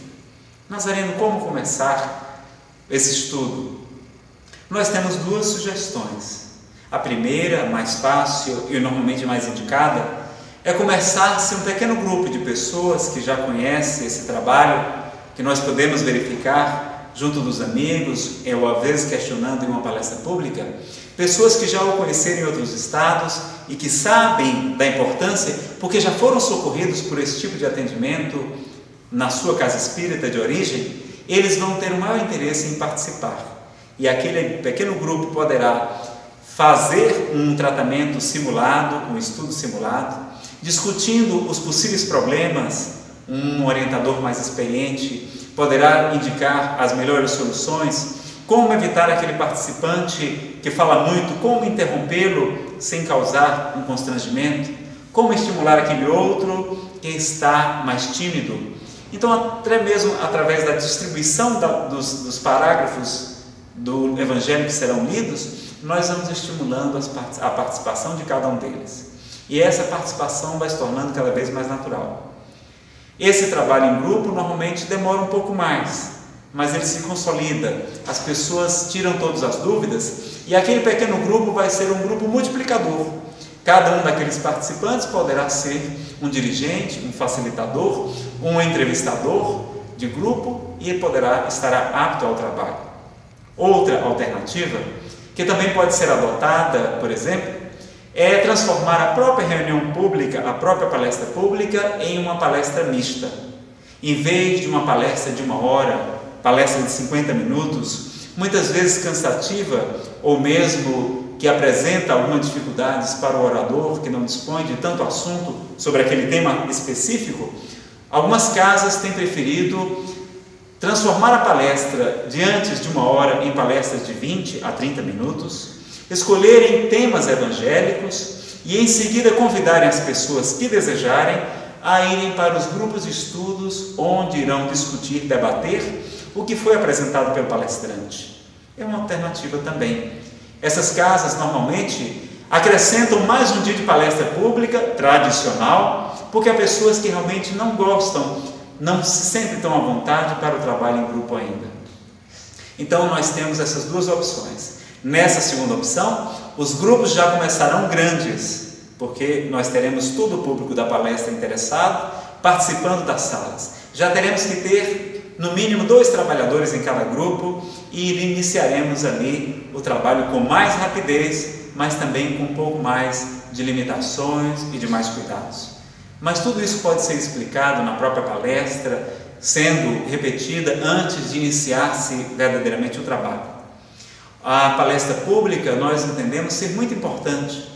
Nazareno, como começar esse estudo? Nós temos duas sugestões. A primeira, mais fácil e normalmente mais indicada, é começar-se um pequeno grupo de pessoas que já conhecem esse trabalho, que nós podemos verificar junto dos amigos, ou às vezes questionando em uma palestra pública, pessoas que já o conheceram em outros estados e que sabem da importância, porque já foram socorridos por esse tipo de atendimento na sua casa espírita de origem. Eles vão ter o maior interesse em participar, e aquele pequeno grupo poderá fazer um tratamento simulado, um estudo simulado, discutindo os possíveis problemas. Um orientador mais experiente poderá indicar as melhores soluções, como evitar aquele participante que fala muito, como interrompê-lo sem causar um constrangimento, como estimular aquele outro que está mais tímido. Então, até mesmo através da distribuição dos parágrafos do Evangelho que serão lidos, nós vamos estimulando a participação de cada um deles. E essa participação vai se tornando cada vez mais natural. Esse trabalho em grupo normalmente demora um pouco mais, mas ele se consolida, as pessoas tiram todas as dúvidas, e aquele pequeno grupo vai ser um grupo multiplicador. Cada um daqueles participantes poderá ser um dirigente, um facilitador, um entrevistador de grupo e estará apto ao trabalho. Outra alternativa, que também pode ser adotada, por exemplo, é transformar a própria reunião pública, a própria palestra pública, em uma palestra mista. Em vez de uma palestra de 1 hora, palestra de 50 minutos, muitas vezes cansativa, ou mesmo que apresenta algumas dificuldades para o orador, que não dispõe de tanto assunto sobre aquele tema específico, algumas casas têm preferido transformar a palestra de antes de 1 hora em palestras de 20 a 30 minutos, escolherem temas evangélicos e em seguida convidarem as pessoas que desejarem a irem para os grupos de estudos onde irão discutir, debater o que foi apresentado pelo palestrante. É uma alternativa também. Essas casas normalmente acrescentam mais um dia de palestra pública tradicional, porque há pessoas que realmente não gostam, não se sentem tão à vontade para o trabalho em grupo ainda. Então nós temos essas duas opções. Nessa segunda opção, os grupos já começarão grandes, porque nós teremos todo o público da palestra interessado participando das salas. Já teremos que ter no mínimo 2 trabalhadores em cada grupo e iniciaremos ali o trabalho com mais rapidez, mas também com um pouco mais de limitações e de mais cuidados. Mas tudo isso pode ser explicado na própria palestra, sendo repetida antes de iniciar-se verdadeiramente o trabalho. A palestra pública nós entendemos ser muito importante,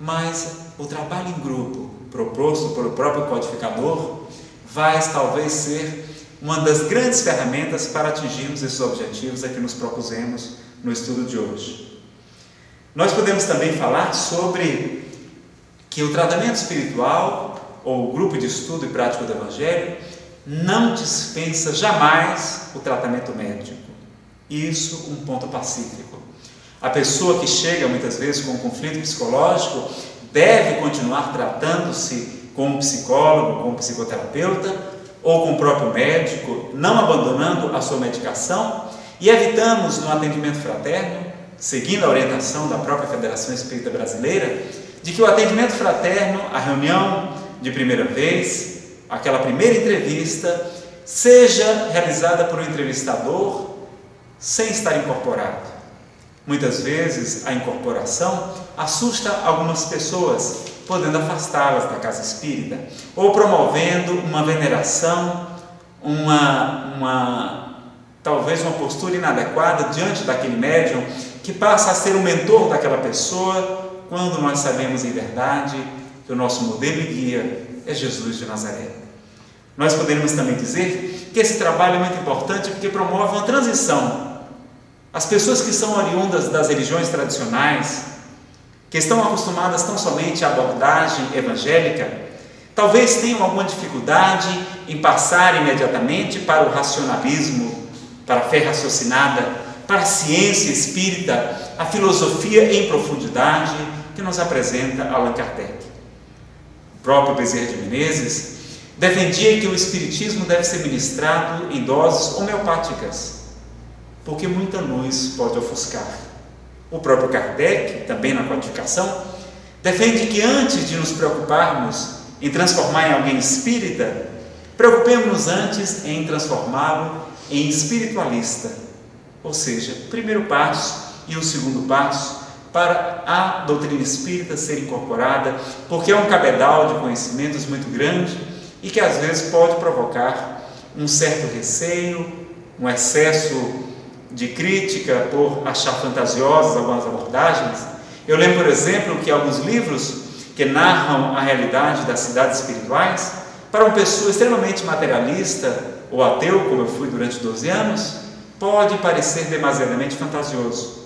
mas o trabalho em grupo, proposto pelo próprio codificador, vai talvez ser uma das grandes ferramentas para atingirmos esses objetivos a que nos propusemos no estudo de hoje. Nós podemos também falar sobre que o tratamento espiritual, ou o grupo de estudo e prática do Evangelho, não dispensa jamais o tratamento médico. Isso um ponto pacífico. A pessoa que chega muitas vezes com um conflito psicológico deve continuar tratando-se com um psicólogo, com um psicoterapeuta ou com o próprio médico, não abandonando a sua medicação, e evitamos no atendimento fraterno, seguindo a orientação da própria Federação Espírita Brasileira, de que o atendimento fraterno, a reunião de primeira vez, aquela primeira entrevista, seja realizada por um entrevistador sem estar incorporado. Muitas vezes a incorporação assusta algumas pessoas, podendo afastá-las da casa espírita, ou promovendo uma veneração, talvez uma postura inadequada diante daquele médium que passa a ser o mentor daquela pessoa, quando nós sabemos em verdade que o nosso modelo e guia é Jesus de Nazaré. Nós poderíamos também dizer que esse trabalho é muito importante porque promove uma transição. As pessoas que são oriundas das religiões tradicionais, que estão acostumadas tão somente à abordagem evangélica, talvez tenham alguma dificuldade em passar imediatamente para o racionalismo, para a fé raciocinada, para a ciência espírita, a filosofia em profundidade que nos apresenta Allan Kardec. O próprio Bezerra de Menezes defendia que o espiritismo deve ser ministrado em doses homeopáticas, porque muita luz pode ofuscar. O próprio Kardec, também na codificação, defende que antes de nos preocuparmos em transformar em alguém espírita, preocupemos-nos antes em transformá-lo em espiritualista, ou seja, o primeiro passo e o segundo passo para a doutrina espírita ser incorporada, porque é um cabedal de conhecimentos muito grande e que às vezes pode provocar um certo receio, um excesso de crítica por achar fantasiosas algumas abordagens. Eu lembro, por exemplo, que alguns livros que narram a realidade das cidades espirituais, para uma pessoa extremamente materialista ou ateu, como eu fui durante 12 anos, pode parecer demasiadamente fantasioso.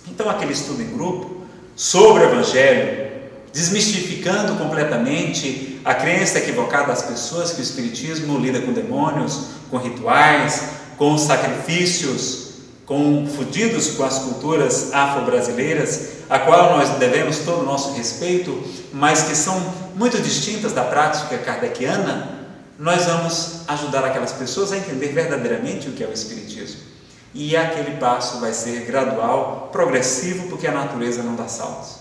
Então, aquele estudo em grupo sobre o Evangelho, desmistificando completamente a crença equivocada das pessoas que o Espiritismo lida com demônios, com rituais, com sacrifícios, confundidos com as culturas afro-brasileiras, a qual nós devemos todo o nosso respeito, mas que são muito distintas da prática kardeciana, nós vamos ajudar aquelas pessoas a entender verdadeiramente o que é o Espiritismo. E aquele passo vai ser gradual, progressivo, porque a natureza não dá saltos.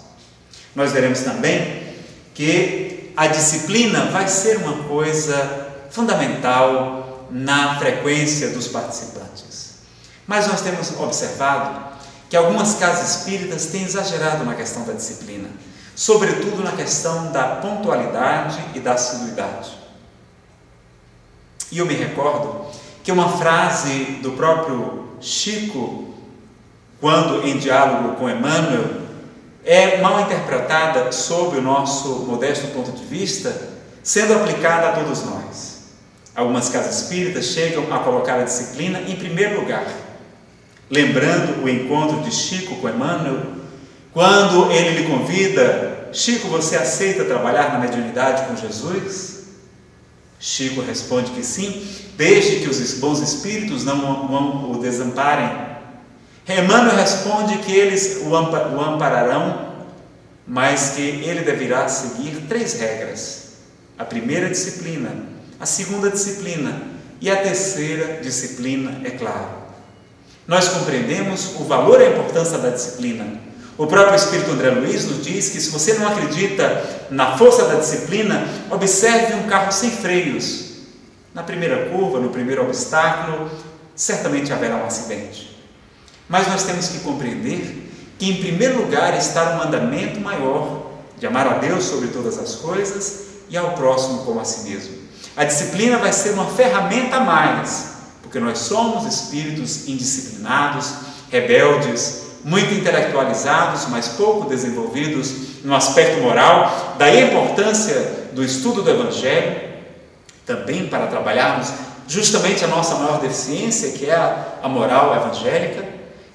Nós veremos também que a disciplina vai ser uma coisa fundamental na frequência dos participantes. Mas nós temos observado que algumas casas espíritas têm exagerado na questão da disciplina, sobretudo na questão da pontualidade e da assiduidade. E eu me recordo que uma frase do próprio Chico, quando em diálogo com Emmanuel, é mal interpretada sob o nosso modesto ponto de vista, sendo aplicada a todos nós. Algumas casas espíritas chegam a colocar a disciplina em primeiro lugar, lembrando o encontro de Chico com Emmanuel, quando ele lhe convida: Chico, você aceita trabalhar na mediunidade com Jesus? Chico responde que sim, desde que os bons espíritos não o desamparem. Emmanuel responde que eles o ampararão, mas que ele deverá seguir 3 regras: a primeira disciplina, a segunda disciplina e a terceira disciplina, é claro. Nós compreendemos o valor e a importância da disciplina. O próprio Espírito André Luiz nos diz que se você não acredita na força da disciplina, observe um carro sem freios. Na primeira curva, no primeiro obstáculo, certamente haverá um acidente. Mas nós temos que compreender que em primeiro lugar está o mandamento maior de amar a Deus sobre todas as coisas e ao próximo como a si mesmo. A disciplina vai ser uma ferramenta a mais, porque nós somos espíritos indisciplinados, rebeldes, muito intelectualizados, mas pouco desenvolvidos no aspecto moral. Daí a importância do estudo do Evangelho, também para trabalharmos justamente a nossa maior deficiência, que é a moral evangélica,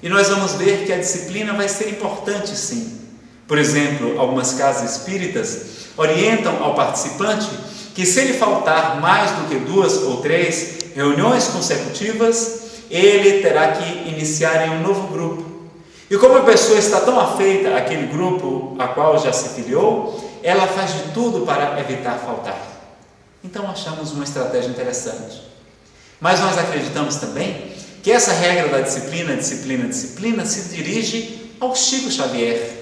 e nós vamos ver que a disciplina vai ser importante sim. Por exemplo, algumas casas espíritas orientam ao participante que se ele faltar mais do que 2 ou 3 reuniões consecutivas, ele terá que iniciar em um novo grupo. E como a pessoa está tão afeita àquele grupo a qual já se filiou, ela faz de tudo para evitar faltar. Então achamos uma estratégia interessante. Mas nós acreditamos também que essa regra da disciplina se dirige ao Chico Xavier,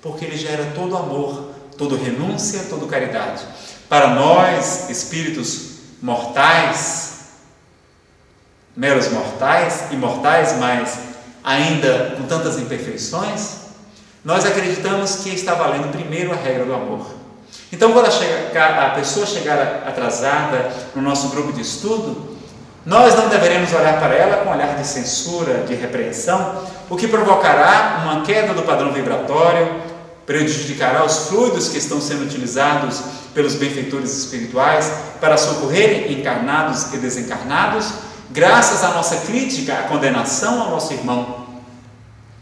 porque ele gera todo amor, todo renúncia, toda caridade. Para nós, espíritos mortais, meros mortais, imortais, mas ainda com tantas imperfeições, nós acreditamos que está valendo primeiro a regra do amor. Então, quando a pessoa chegar atrasada no nosso grupo de estudo, nós não deveremos olhar para ela com um olhar de censura, de repreensão, o que provocará uma queda do padrão vibratório, prejudicará os fluidos que estão sendo utilizados pelos benfeitores espirituais para socorrerem encarnados e desencarnados, graças à nossa crítica, à condenação ao nosso irmão.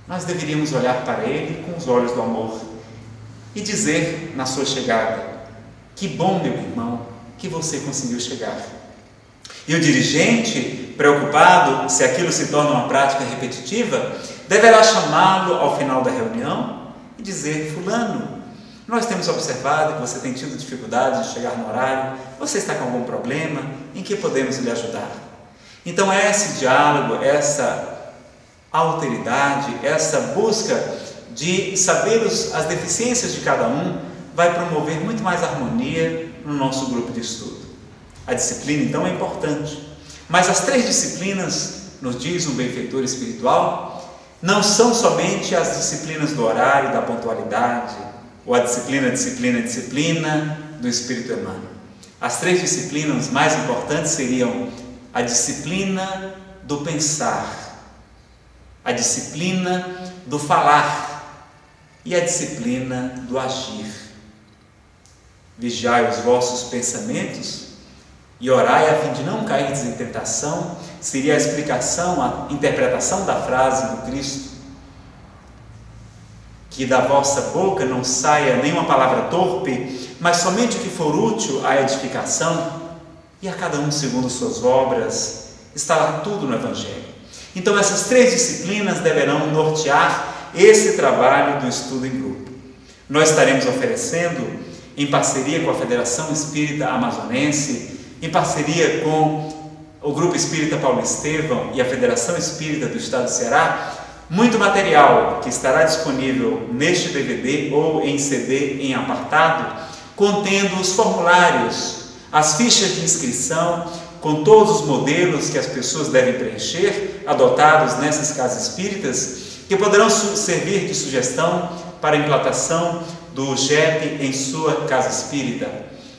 Nós deveríamos olhar para ele com os olhos do amor e dizer na sua chegada: que bom, meu irmão, que você conseguiu chegar. E o dirigente, preocupado se aquilo se torna uma prática repetitiva, deverá chamá-lo ao final da reunião e dizer: fulano, nós temos observado que você tem tido dificuldade de chegar no horário, você está com algum problema, em que podemos lhe ajudar? Então esse diálogo, essa alteridade, essa busca de saber as deficiências de cada um, vai promover muito mais harmonia no nosso grupo de estudo. A disciplina então é importante, mas as 3 disciplinas, nos diz um benfeitor espiritual, não são somente as disciplinas do horário, da pontualidade, ou a disciplina do Espírito Emmanuel. As 3 disciplinas mais importantes seriam a disciplina do pensar, a disciplina do falar e a disciplina do agir. Vigiai os vossos pensamentos e orai a fim de não cair em tentação, seria a explicação, a interpretação da frase do Cristo: que da vossa boca não saia nenhuma palavra torpe, mas somente o que for útil à edificação, e a cada um segundo suas obras. Está lá tudo no Evangelho. Então essas 3 disciplinas deverão nortear esse trabalho do estudo em grupo. Nós estaremos oferecendo, em parceria com a Federação Espírita Amazonense, em parceria com o Grupo Espírita Paulo Estevão e a Federação Espírita do Estado do Ceará, muito material que estará disponível neste DVD ou em CD em apartado, contendo os formulários, as fichas de inscrição, com todos os modelos que as pessoas devem preencher, adotados nessas casas espíritas, que poderão servir de sugestão para a implantação do GEP em sua casa espírita.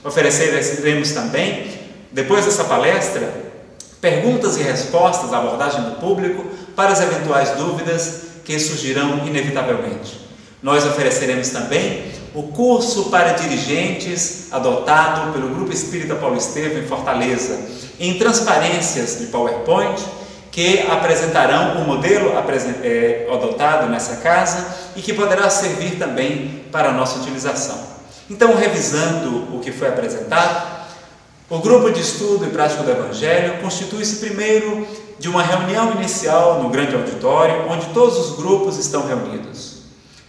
Ofereceremos também, depois dessa palestra, perguntas e respostas à abordagem do público para as eventuais dúvidas que surgirão inevitavelmente. Nós ofereceremos também o curso para dirigentes adotado pelo Grupo Espírita Paulo Estevão em Fortaleza, em transparências de PowerPoint, que apresentarão o modelo adotado nessa casa e que poderá servir também para a nossa utilização. Então, revisando o que foi apresentado, o grupo de estudo e prática do Evangelho constitui-se primeiro de uma reunião inicial no grande auditório, onde todos os grupos estão reunidos.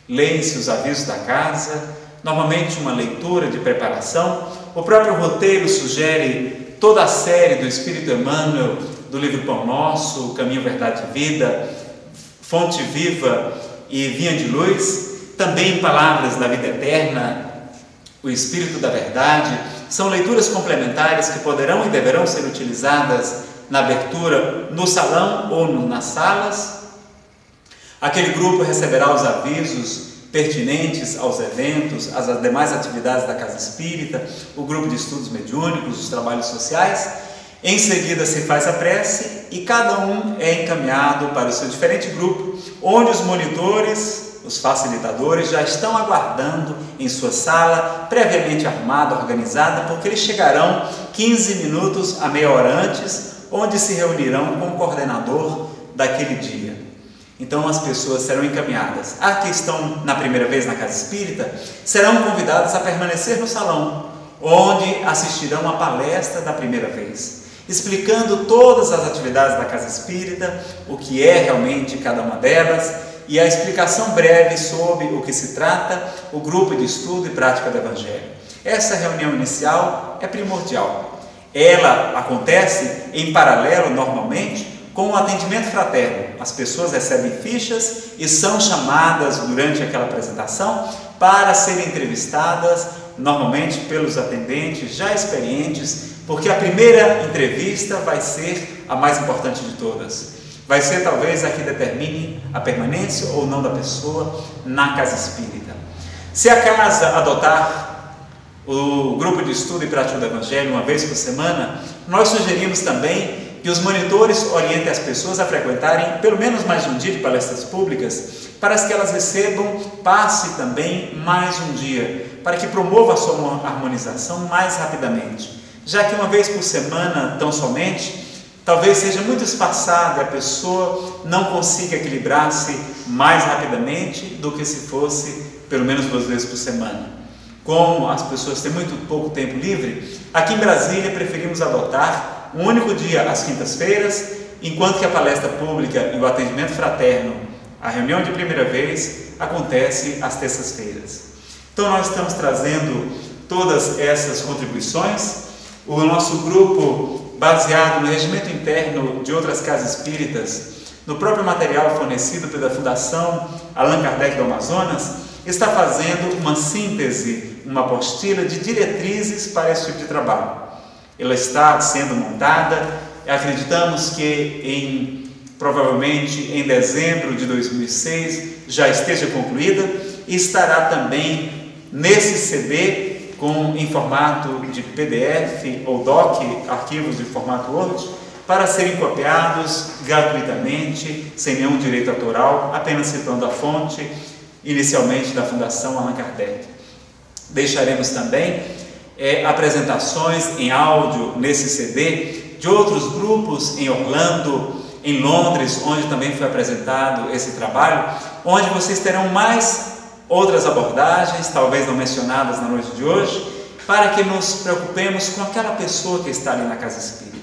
Leem-se os avisos da casa, normalmente uma leitura de preparação. O próprio roteiro sugere toda a série do Espírito Emmanuel, do livro Pão Nosso, Caminho, Verdade e Vida, Fonte Viva e Vinha de Luz, também Palavras da Vida Eterna, o Espírito da Verdade. São leituras complementares que poderão e deverão ser utilizadas na abertura no salão ou nas salas. Aquele grupo receberá os avisos pertinentes aos eventos, às demais atividades da Casa Espírita, o grupo de estudos mediúnicos, os trabalhos sociais. Em seguida se faz a prece e cada um é encaminhado para o seu diferente grupo, onde os monitores, os facilitadores já estão aguardando em sua sala, previamente arrumada, organizada, porque eles chegarão 15 minutos a meia hora antes, onde se reunirão com o coordenador daquele dia. Então as pessoas serão encaminhadas. As que estão na primeira vez na casa espírita serão convidadas a permanecer no salão, onde assistirão a palestra da primeira vez, explicando todas as atividades da casa espírita, o que é realmente cada uma delas, e a explicação breve sobre o que se trata o grupo de estudo e prática do Evangelho. Essa reunião inicial é primordial. Ela acontece em paralelo, normalmente, com o atendimento fraterno. As pessoas recebem fichas e são chamadas durante aquela apresentação para serem entrevistadas, normalmente pelos atendentes já experientes, porque a primeira entrevista vai ser a mais importante de todas. Vai ser talvez a que determine a permanência ou não da pessoa na casa espírita. Se a casa adotar o grupo de estudo e prática do Evangelho uma vez por semana, nós sugerimos também que os monitores orientem as pessoas a frequentarem pelo menos mais de um dia de palestras públicas, para que elas recebam passe também mais um dia, para que promova a sua harmonização mais rapidamente, já que uma vez por semana, tão somente, talvez seja muito espaçado e a pessoa não consiga equilibrar-se mais rapidamente do que se fosse pelo menos 2 vezes por semana. Como as pessoas têm muito pouco tempo livre, aqui em Brasília preferimos adotar um único dia às quintas-feiras, enquanto que a palestra pública e o atendimento fraterno, a reunião de primeira vez, acontece às terças-feiras. Então nós estamos trazendo todas essas contribuições. O nosso grupo, baseado no regimento interno de outras casas espíritas, no próprio material fornecido pela Fundação Allan Kardec do Amazonas, está fazendo uma síntese, uma apostila de diretrizes para esse tipo de trabalho. Ela está sendo montada, acreditamos que provavelmente em dezembro de 2006 já esteja concluída, e estará também nesse CD em formato de PDF ou DOC, arquivos de formato Word, para serem copiados gratuitamente, sem nenhum direito autoral, apenas citando a fonte, inicialmente da Fundação Allan Kardec. Deixaremos também apresentações em áudio nesse CD de outros grupos em Orlando, em Londres, onde também foi apresentado esse trabalho, onde vocês terão mais outras abordagens, talvez não mencionadas na noite de hoje, para que nos preocupemos com aquela pessoa que está ali na casa espírita.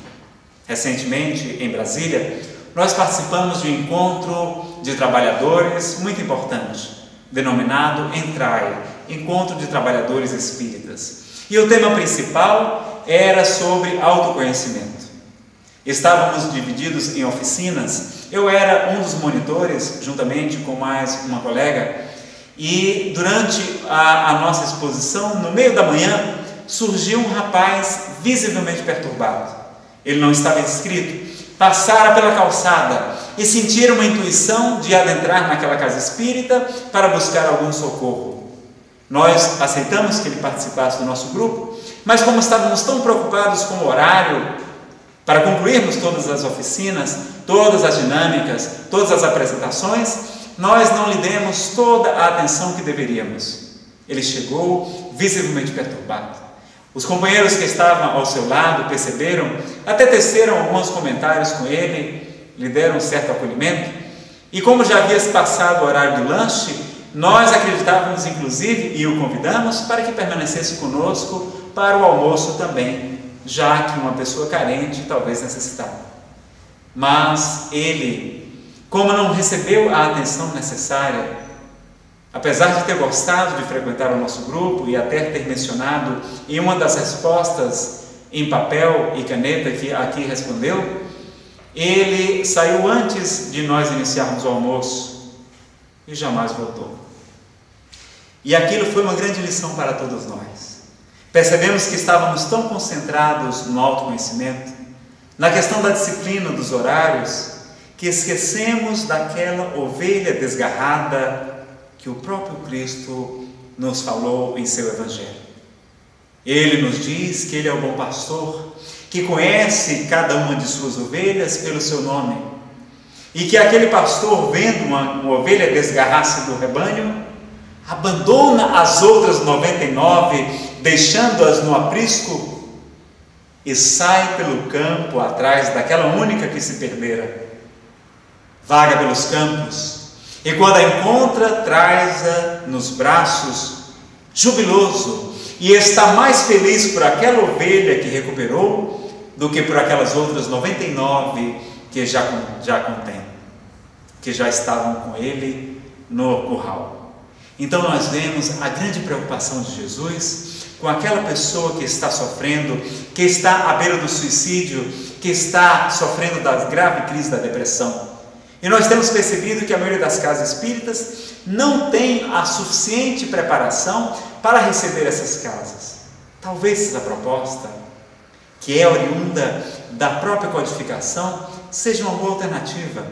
Recentemente, em Brasília, nós participamos de um encontro de trabalhadores muito importante, denominado ENTRAE, Encontro de Trabalhadores Espíritas. E o tema principal era sobre autoconhecimento. Estávamos divididos em oficinas, eu era um dos monitores, juntamente com mais uma colega, e durante a nossa exposição, no meio da manhã, surgiu um rapaz visivelmente perturbado. Ele não estava inscrito, passara pela calçada e sentiram uma intuição de adentrar naquela casa espírita para buscar algum socorro. Nós aceitamos que ele participasse do nosso grupo, mas como estávamos tão preocupados com o horário, para concluirmos todas as oficinas, todas as dinâmicas, todas as apresentações, nós não lhe demos toda a atenção que deveríamos. Ele chegou visivelmente perturbado. Os companheiros que estavam ao seu lado perceberam, até teceram alguns comentários com ele, lhe deram um certo acolhimento, e como já havia se passado o horário do lanche, nós acreditávamos inclusive e o convidamos para que permanecesse conosco para o almoço também, já que uma pessoa carente talvez necessitava. Mas ele, como não recebeu a atenção necessária, apesar de ter gostado de frequentar o nosso grupo e até ter mencionado em uma das respostas em papel e caneta que aqui respondeu, ele saiu antes de nós iniciarmos o almoço e jamais voltou. E aquilo foi uma grande lição para todos nós. Percebemos que estávamos tão concentrados no autoconhecimento, na questão da disciplina dos horários, que esquecemos daquela ovelha desgarrada que o próprio Cristo nos falou em seu Evangelho. Ele nos diz que Ele é o bom pastor, que conhece cada uma de suas ovelhas pelo seu nome, e que aquele pastor, vendo uma ovelha desgarrar-se do rebanho, abandona as outras 99, deixando-as no aprisco, e sai pelo campo atrás daquela única que se perdera. Vaga pelos campos, e quando a encontra, traz-a nos braços, jubiloso, e está mais feliz por aquela ovelha que recuperou do que por aquelas outras 99 que já contém, que já estavam com ele no curral. Então nós vemos a grande preocupação de Jesus com aquela pessoa que está sofrendo, que está à beira do suicídio, que está sofrendo da grave crise da depressão. E nós temos percebido que a maioria das casas espíritas não tem a suficiente preparação para receber essas casas. Talvez essa proposta, que é oriunda da própria codificação, seja uma boa alternativa.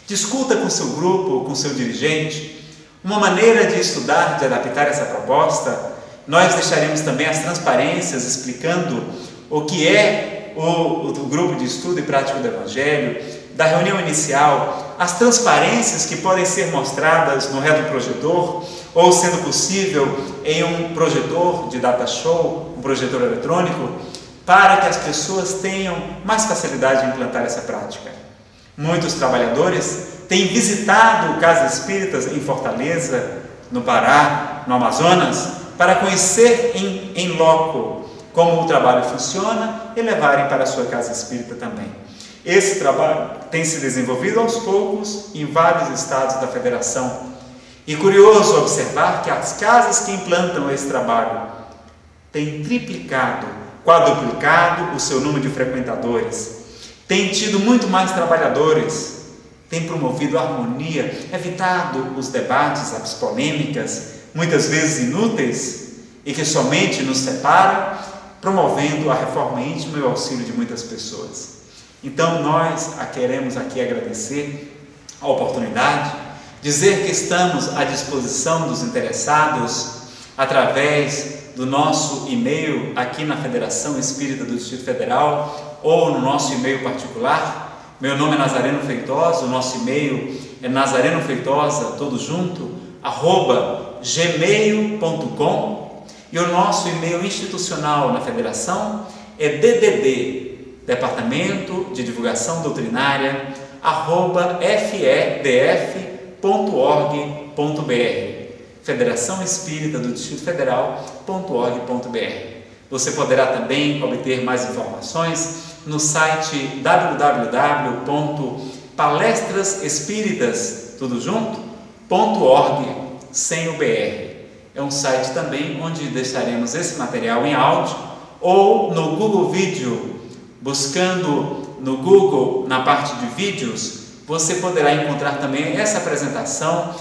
Discuta com seu grupo, com seu dirigente, uma maneira de estudar, de adaptar essa proposta. Nós deixaremos também as transparências explicando o que é o grupo de estudo e prática do Evangelho, da reunião inicial, as transparências que podem ser mostradas no retroprojetor, ou, sendo possível, em um projetor de data show, um projetor eletrônico, para que as pessoas tenham mais facilidade em implantar essa prática. Muitos trabalhadores têm visitado casas espíritas em Fortaleza, no Pará, no Amazonas, para conhecer em loco como o trabalho funciona e levarem para a sua casa espírita também. Esse trabalho tem se desenvolvido aos poucos em vários estados da federação. E curioso observar que as casas que implantam esse trabalho têm triplicado, quadruplicado o seu número de frequentadores, têm tido muito mais trabalhadores, têm promovido a harmonia, evitado os debates, as polêmicas, muitas vezes inúteis e que somente nos separam, promovendo a reforma íntima e o auxílio de muitas pessoas. Então nós queremos aqui agradecer a oportunidade, dizer que estamos à disposição dos interessados através do nosso e-mail aqui na Federação Espírita do Distrito Federal ou no nosso e-mail particular. Meu nome é Nazareno Feitosa, o nosso e-mail é nazarenofeitosa, tudo junto, @gmail.com, e o nosso e-mail institucional na Federação é DDD, Departamento de Divulgação Doutrinária, @fedf.org.br, Federação Espírita do Distrito Federal.org.br. Você poderá também obter mais informações no site www.palestrasespíritas, tudo junto, .org, sem o BR. É um site também onde deixaremos esse material em áudio ou no Google Vídeo. Buscando no Google, na parte de vídeos, você poderá encontrar também essa apresentação,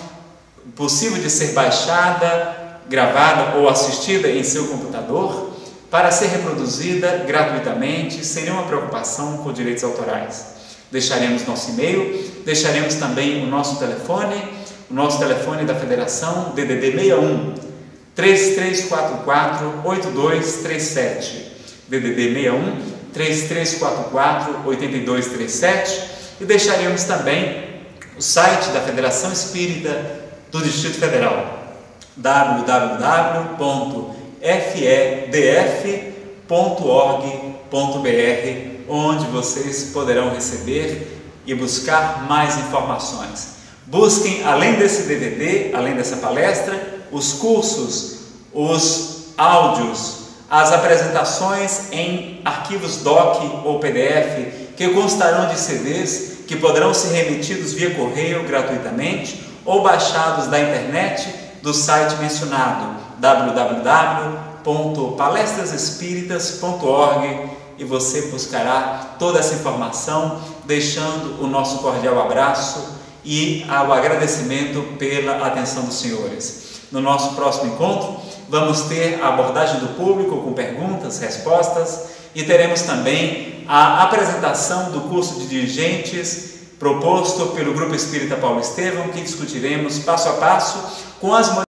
possível de ser baixada, gravada ou assistida em seu computador, para ser reproduzida gratuitamente, sem nenhuma preocupação com direitos autorais. Deixaremos nosso e-mail, deixaremos também o nosso telefone da Federação, DDD 61 3344 8237, DDD 61 3344 8237, e deixaremos também o site da Federação Espírita do Distrito Federal, www.fedf.org.br, onde vocês poderão receber e buscar mais informações. Busquem, além desse DVD, além dessa palestra, os cursos, os áudios, as apresentações em arquivos DOC ou PDF, que constarão de CDs que poderão ser remetidos via correio gratuitamente ou baixados da internet do site mencionado, www.palestrasespiritas.org, e você buscará toda essa informação, deixando o nosso cordial abraço e o agradecimento pela atenção dos senhores. No nosso próximo encontro, vamos ter a abordagem do público com perguntas, respostas, e teremos também a apresentação do curso de dirigentes proposto pelo Grupo Espírita Paulo Estevão, que discutiremos passo a passo com as